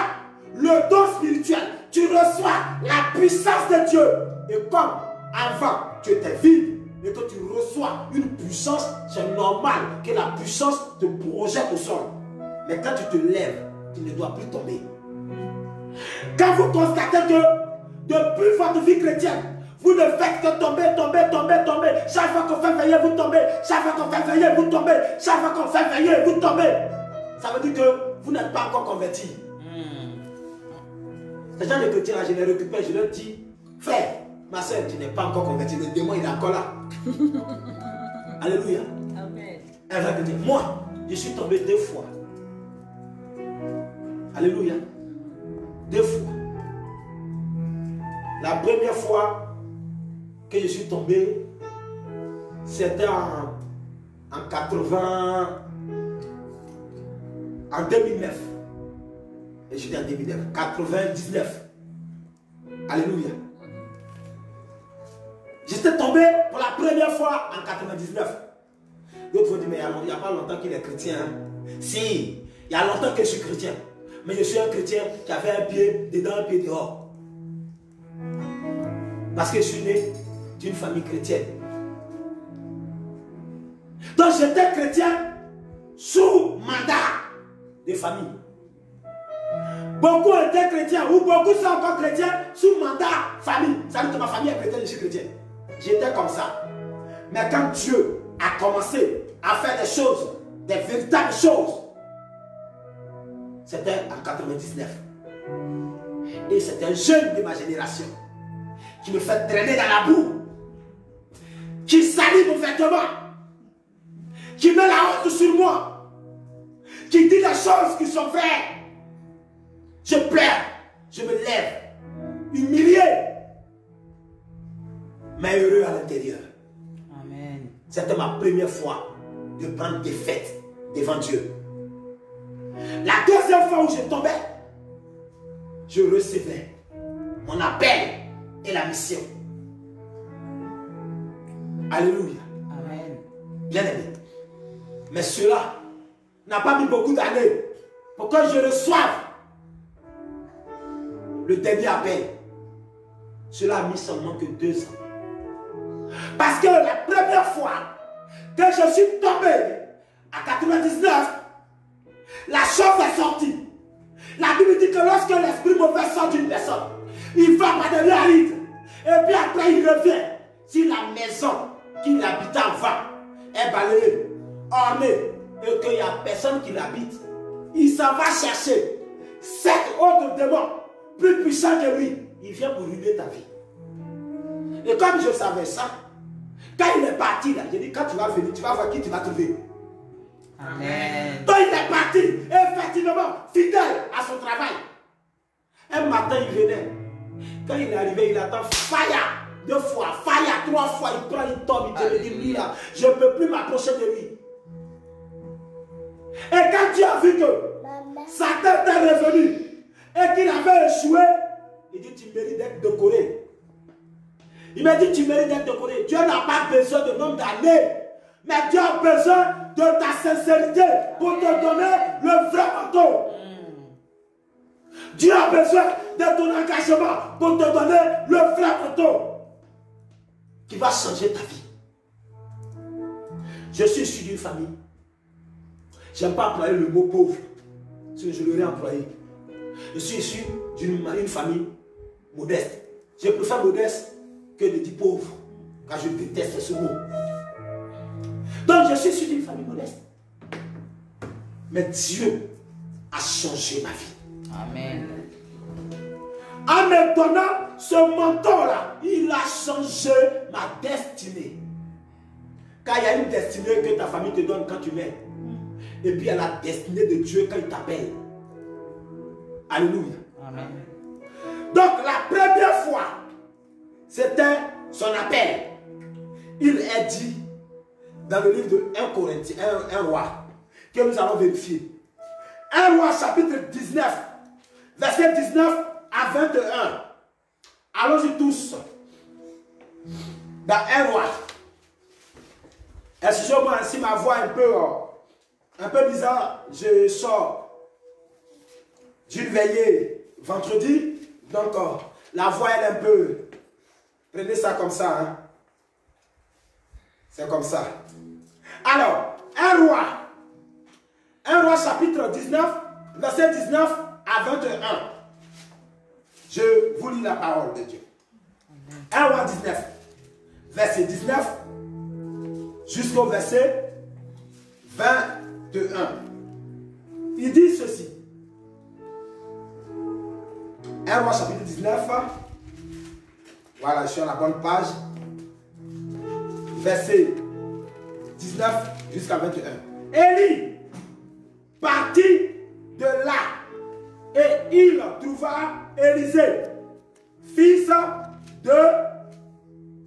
le don spirituel. Tu reçois la puissance de Dieu. Et comme avant, tu étais vide, et que tu reçois une puissance, c'est normal que la puissance te projette au sol. Mais quand tu te lèves, tu ne dois plus tomber. Quand vous constatez que depuis votre vie chrétienne, vous ne faites que tomber. Chaque fois qu'on fait veiller, vous tombez. Chaque fois qu'on fait veiller, vous tombez. Chaque fois qu'on fait veiller, vous tombez. Ça veut dire que vous n'êtes pas encore converti. Ces gens de chrétiens, je les récupère, je leur dis, frère, ma soeur, tu n'es pas encore converti. Le démon, il est encore là. Alléluia. Amen. Un vrai chrétien. Moi, je suis tombé 2 fois. Alléluia. 2 fois. La première fois que je suis tombé, c'était en 2009. Et j'étais en 2009. 99. Alléluia. J'étais tombé pour la première fois en 99. D'autres vont dire, mais il n'y a pas longtemps qu'il est chrétien. Hein? Si, il y a longtemps que je suis chrétien. Mais je suis un chrétien qui avait un pied dedans, un pied dehors. Parce que je suis né d'une famille chrétienne. Donc j'étais chrétien sous mandat de famille. Beaucoup étaient chrétiens ou beaucoup sont encore chrétiens sous mandat famille. Ça veut dire que ma famille est chrétienne, je suis chrétien. J'étais comme ça. Mais quand Dieu a commencé à faire des choses, des véritables choses, c'était en 99. Et c'est un jeune de ma génération qui me fait traîner dans la boue, qui salit mon vêtement, qui met la honte sur moi, qui dit des choses qui sont vraies. Je pleure, je me lève, humilié, mais heureux à l'intérieur. Amen. C'était ma première fois de prendre défaite devant Dieu. La deuxième fois où je tombais, je recevais mon appel et la mission. Alléluia. Amen. Bien aimé. Mais cela n'a pas mis beaucoup d'années pour que je reçoive le dernier appel. Cela a mis seulement que 2 ans. Parce que la première fois que je suis tombé à 99, la chose est sortie. La Bible dit que lorsque l'esprit mauvais sort d'une personne, il va par de l'aride. Et puis après il revient. Si la maison qu'il habitait avant est balayée, ornée, et qu'il n'y a personne qui l'habite, il s'en va chercher 7 autres démons plus puissants que lui. Il vient pour ruiner ta vie. Et comme je savais ça, quand il est parti là, j'ai dit, quand tu vas venir, tu vas voir qui tu vas trouver. Amen. Donc il est parti, effectivement, fidèle à son travail. Un matin, il venait. Quand il est arrivé, il attend fire. 2 fois, fire, 3 fois, il prend, il tombe, il dit, lui là, je ne peux plus m'approcher de lui. Et quand tu as vu que Satan est revenu et qu'il avait échoué, il dit, tu mérites d'être décoré. Il m'a dit, tu mérites d'être décoré. Dieu n'a pas besoin de nombre d'années, mais Dieu a besoin de ta sincérité pour te donner le vrai manteau. Dieu a besoin de ton engagement pour te donner le vrai manteau qui va changer ta vie. Je suis issu d'une famille. Je n'aime pas employer le mot pauvre, sinon je l'aurais employé. Je suis issu d'une famille modeste. Je préfère modeste que de dire pauvre, car je déteste ce mot. Donc je suis issu d'une famille modeste. Mais Dieu a changé ma vie. Amen. En me donnant ce manteau-là, il a changé ma destinée. Car il y a une destinée que ta famille te donne quand tu mets. Et puis il y a la destinée de Dieu quand il t'appelle. Alléluia. Amen. Donc la première fois, c'était son appel. Il est dit dans le livre de 1 Corinthiens, 1 roi, que nous allons vérifier. 1 roi chapitre 19, verset 19 à 21. Allons-y tous. Dans 1 roi. Excusez-moi si ma voix est un peu bizarre. Je sors d'une veillée vendredi. Donc la voix elle est un peu... Prenez ça comme ça. Hein. C'est comme ça. Alors, 1 roi chapitre 19, verset 19 à 21. Je vous lis la parole de Dieu. 1 roi 19, verset 19 jusqu'au verset 21. Il dit ceci. 1 roi chapitre 19. Voilà, je suis à la bonne page. Verset 19 jusqu'à 21. Élie partit de là et il trouva Élisée, fils de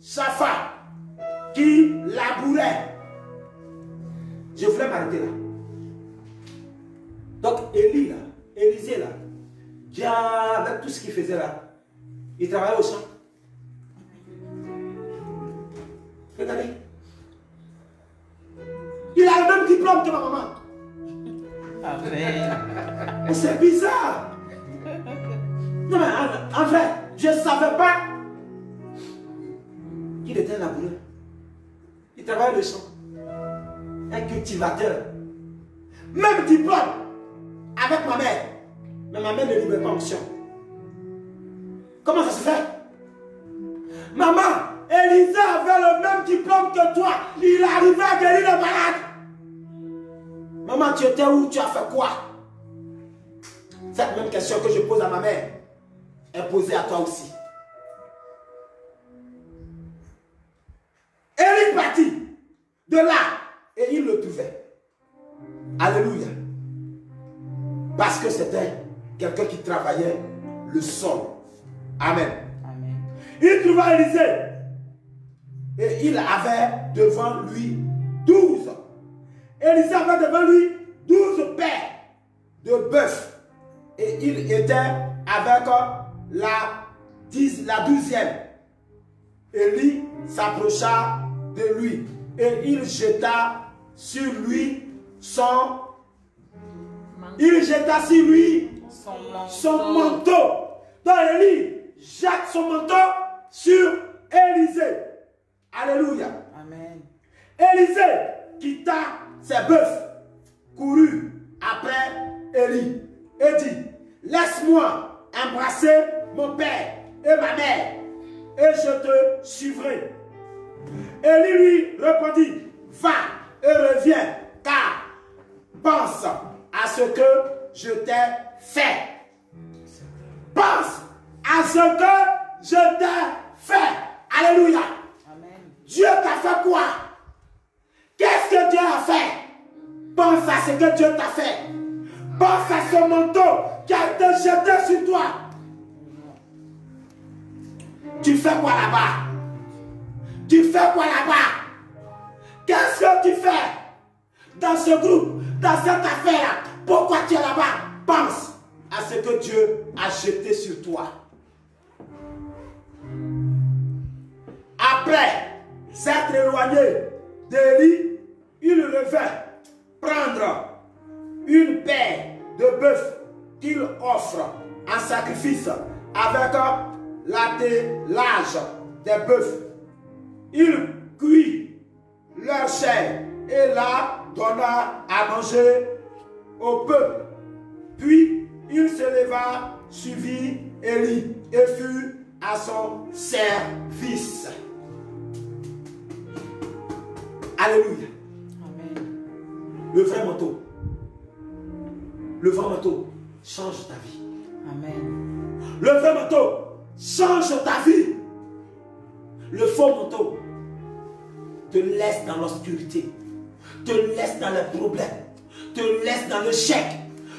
Shaphat, qui labourait. Je voulais m'arrêter là. Donc Élie là, Élisée là, Dieu avec tout ce qu'il faisait là, il travaillait au champ. Regardez. Il a le même diplôme que ma maman. Amen. Mais c'est bizarre. Non mais en vrai, je ne savais pas qu'il était un laboureur. Il travaillait le champ. Un cultivateur. Même diplôme avec ma mère. Mais ma mère ne livrait pas onction. Comment ça se fait? Maman, Élisée avait le même diplôme que toi. Il arrivait à guérir le malade. Maman, tu étais où? Tu as fait quoi? Cette même question que je pose à ma mère est posée à toi aussi. Élie partit de là et il le trouvait. Alléluia. Parce que c'était quelqu'un qui travaillait le sol. Amen. Amen. Il trouva Élisée. Et il avait devant lui 12. Élisée avait devant lui 12 paires de bœufs. Et il était avec la 12e. Élie s'approcha de lui. Et il jeta sur lui son... Il jeta sur lui son manteau. Donc Élie jette son manteau sur Élisée. Alléluia. Amen. Élisée quitta ses bœufs, courut après Élie et dit, laisse-moi embrasser mon père et ma mère et je te suivrai. Élie lui répondit, va et reviens car pense à ce que je t'ai fait. Pense à ce que je t'ai fait. Alléluia. Amen. Dieu t'a fait quoi? Qu'est-ce que Dieu a fait? Pense à ce que Dieu t'a fait. Pense à ce manteau qui a été jeté sur toi. Tu fais quoi là-bas? Tu fais quoi là-bas? Qu'est-ce que tu fais dans ce groupe, dans cette affaire? Pourquoi tu es là-bas? Pense à ce que Dieu a jeté sur toi. Après s'être éloigné d'Élie, il devait prendre une paire de bœufs qu'il offre en sacrifice avec l'attelage des bœufs. Il cuit leur chair et la donna à manger au peuple. Puis il se leva, suivit Élie et fut à son service. Alléluia. Amen. Le vrai manteau. Le vrai manteau change ta vie. Amen. Le vrai manteau change ta vie. Le faux manteau te laisse dans l'obscurité, te laisse dans les problèmes, te laisse dans le chèque,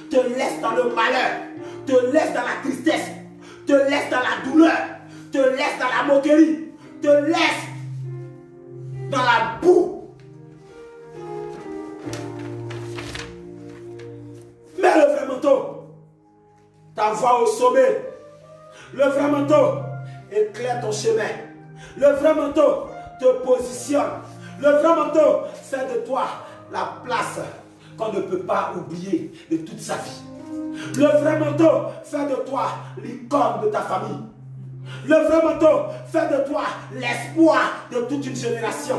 te laisse dans le malheur, te laisse dans la tristesse, te laisse dans la douleur, te laisse dans la moquerie, te laisse dans la boue. Mais le vrai manteau t'envoie au sommet. Le vrai manteau éclaire ton chemin. Le vrai manteau te positionne. Le vrai manteau fait de toi la place qu'on ne peut pas oublier de toute sa vie. Le vrai manteau fait de toi l'icône de ta famille. Le vrai manteau fait de toi l'espoir de toute une génération.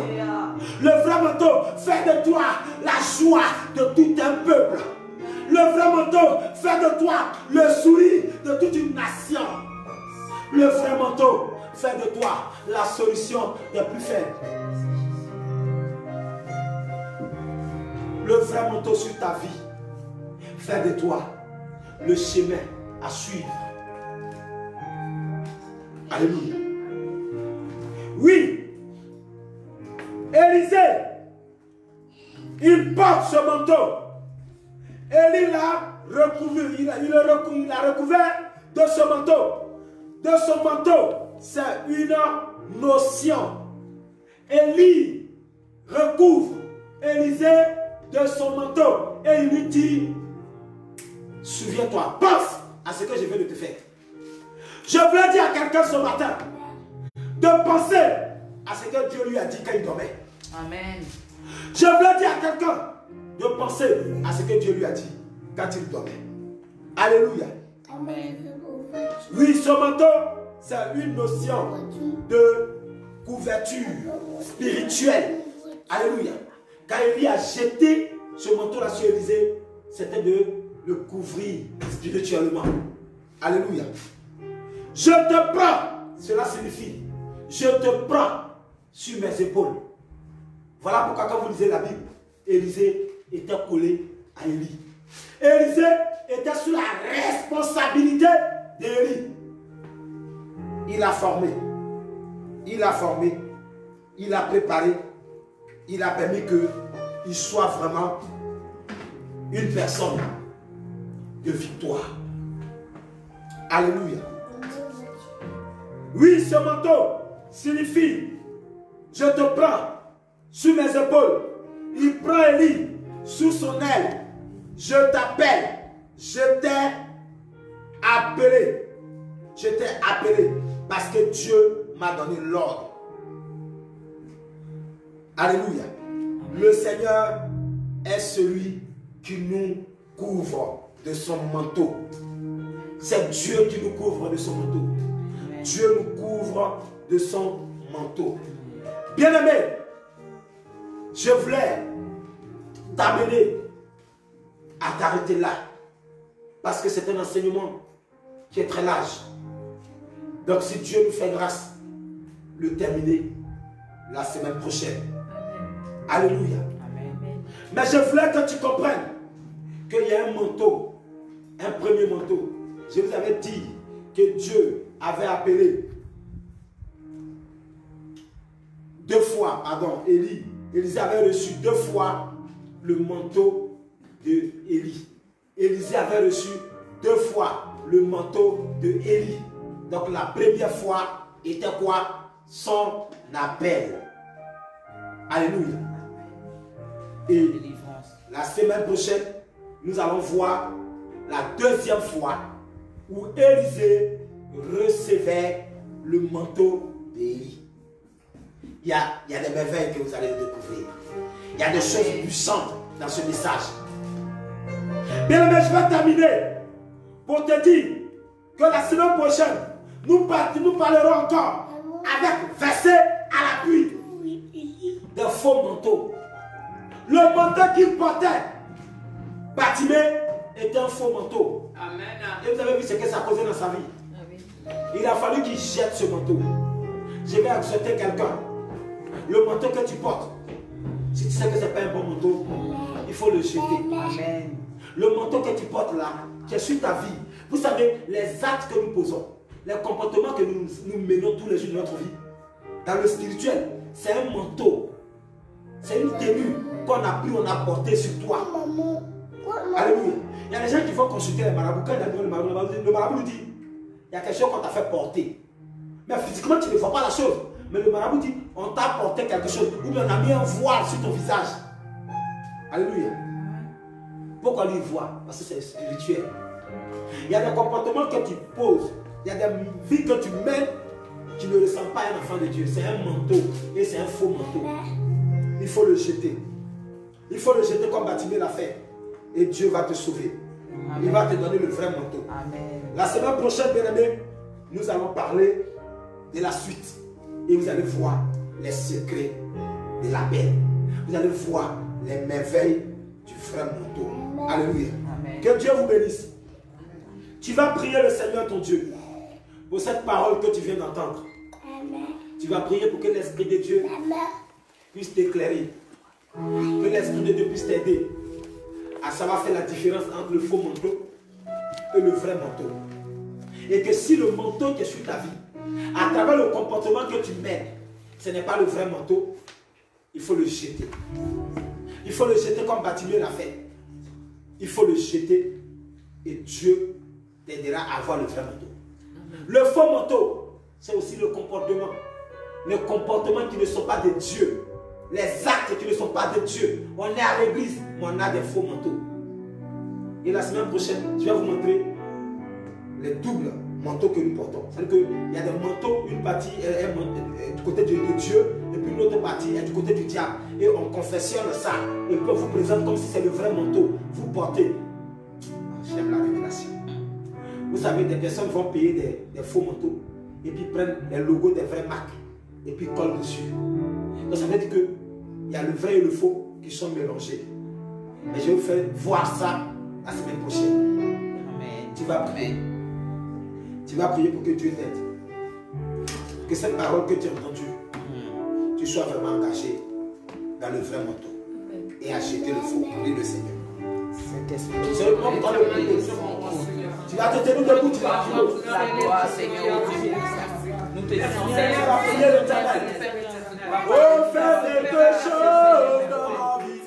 Le vrai manteau fait de toi la joie de tout un peuple. Le vrai manteau fait de toi le sourire de toute une nation. Le vrai manteau fait de toi la solution des plus faibles. Le vrai manteau sur ta vie fait de toi le chemin à suivre. Alléluia. Oui, Élisée, il porte ce manteau. Élie l'a recouvert, il a recouvert de ce manteau. De ce manteau, c'est une notion. Élie recouvre Élisée de son manteau et il lui dit, souviens-toi, pense à ce que je viens de te faire. Je veux dire à quelqu'un ce matin de penser à ce que Dieu lui a dit quand il dormait. Amen. Je veux dire à quelqu'un de penser à ce que Dieu lui a dit quand il dormait. Alléluia. Amen. Oui, ce manteau, c'est une notion de couverture spirituelle. Alléluia. Quand Élie a jeté ce manteau-là sur Élisée, c'était de le couvrir spirituellement. Alléluia. Je te prends, cela signifie, je te prends sur mes épaules. Voilà pourquoi quand vous lisez la Bible, Élisée était collé à Élie. Élisée était sous la responsabilité d'Élie. Il a formé, il a préparé, il a permis qu'il soit vraiment une personne de victoire. Alléluia. Oui, ce manteau signifie, je te prends sur mes épaules. Il prend Élie sous son aile. Je t'appelle, je t'ai appelé. Je t'ai appelé parce que Dieu m'a donné l'ordre. Alléluia. Le Seigneur est celui qui nous couvre de son manteau. C'est Dieu qui nous couvre de son manteau. Dieu nous couvre de son manteau. Bien-aimé, je voulais t'amener à t'arrêter là. Parce que c'est un enseignement qui est très large. Donc si Dieu nous fait grâce, le terminer la semaine prochaine. Amen. Alléluia. Amen. Mais je voulais que tu comprennes qu'il y a un manteau, un premier manteau. Je vous avais dit que Dieu avait appelé Élisée avait reçu 2 fois le manteau d'Élie. Élisée avait reçu 2 fois le manteau de Élie. Donc la première fois était quoi? Son appel. Alléluia. Et la semaine prochaine, nous allons voir la deuxième fois où Élisée recevait le manteau d'Élie. Il y a des merveilles que vous allez découvrir. Il y a des choses puissantes dans ce message. Bien aimé, je vais terminer pour te dire que la semaine prochaine, nous parlerons encore avec verset à l'appui de faux manteaux. Le manteau qu'il portait, Bartimée, était un faux manteau. Amen. Et vous avez vu ce que ça a causé dans sa vie. Il a fallu qu'il jette ce manteau. Je vais exhorter quelqu'un. Le manteau que tu portes, si tu sais que ce n'est pas un bon manteau, il faut le jeter. Amen. Le manteau que tu portes là, qui est sur ta vie. Vous savez, les actes que nous posons, les comportements que nous menons tous les jours de notre vie, dans le spirituel, c'est un manteau. C'est une tenue qu'on a pris, on a porté sur toi. Alléluia. Il y a des gens qui vont consulter les marabouts. Quand il y a le marabout nous dit, il y a quelque chose qu'on t'a fait porter. Mais physiquement, tu ne vois pas la chose. Mais le marabout dit, on t'a porté quelque chose. Ou bien on a mis un voile sur ton visage. Alléluia. Pourquoi lui voit? Parce que c'est spirituel. Il y a des comportements que tu poses. Il y a des vies que tu mènes. Tu ne ressembles pas à un enfant de Dieu. C'est un manteau. Et c'est un faux manteau. Il faut le jeter. Il faut le jeter comme Bartimée l'a fait. Et Dieu va te sauver. Amen. Il va te donner le vrai manteau. Amen. La semaine prochaine, bien aimé, nous allons parler de la suite. Et vous allez voir les secrets de la paix. Vous allez voir les merveilles du vrai manteau. Alléluia. Amen. Que Dieu vous bénisse. Tu vas prier le Seigneur ton Dieu pour cette parole que tu viens d'entendre. Tu vas prier pour que l'Esprit de Dieu puisse t'éclairer. Que l'Esprit de Dieu puisse t'aider à savoir faire la différence entre le faux manteau et le vrai manteau. Et que si le manteau qui est sur ta vie, à travers le comportement que tu mènes, ce n'est pas le vrai manteau, il faut le jeter. Il faut le jeter comme Bartimée l'a fait. Il faut le jeter et Dieu t'aidera à avoir le vrai manteau. Le faux manteau, c'est aussi le comportement. Les comportements qui ne sont pas de Dieu. Les actes qui ne sont pas de Dieu. On est à l'église, mais on a des faux manteaux. Et la semaine prochaine, je vais vous montrer les doubles manteaux que nous portons. C'est-à-dire qu'il y a des manteaux, une partie est du côté de Dieu, et puis l'autre partie est du côté du diable. Et on confessionne ça. Et puis on vous présente comme si c'est le vrai manteau. Vous portez. J'aime la révélation. Vous savez, des personnes vont payer des faux manteaux et puis prennent les logos des vraies marques et puis collent dessus. Donc ça veut dire qu'il y a le vrai et le faux qui sont mélangés. Et je vais vous faire voir ça la semaine prochaine. Amen. Tu vas prier. Tu vas prier pour que Dieu t'aide. Que cette parole que tu as entendue, tu sois vraiment engagé dans le vrai manteau et à jeter le faux. Prie le Seigneur. C'est le propre temps de prier. Tu vas te tenir debout, tu vas prier. La gloire, Seigneur. Nous te disons, Tu vas prier le travail. Oh, fais quelque chose dans ma vie.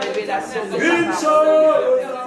révélation de Une chose.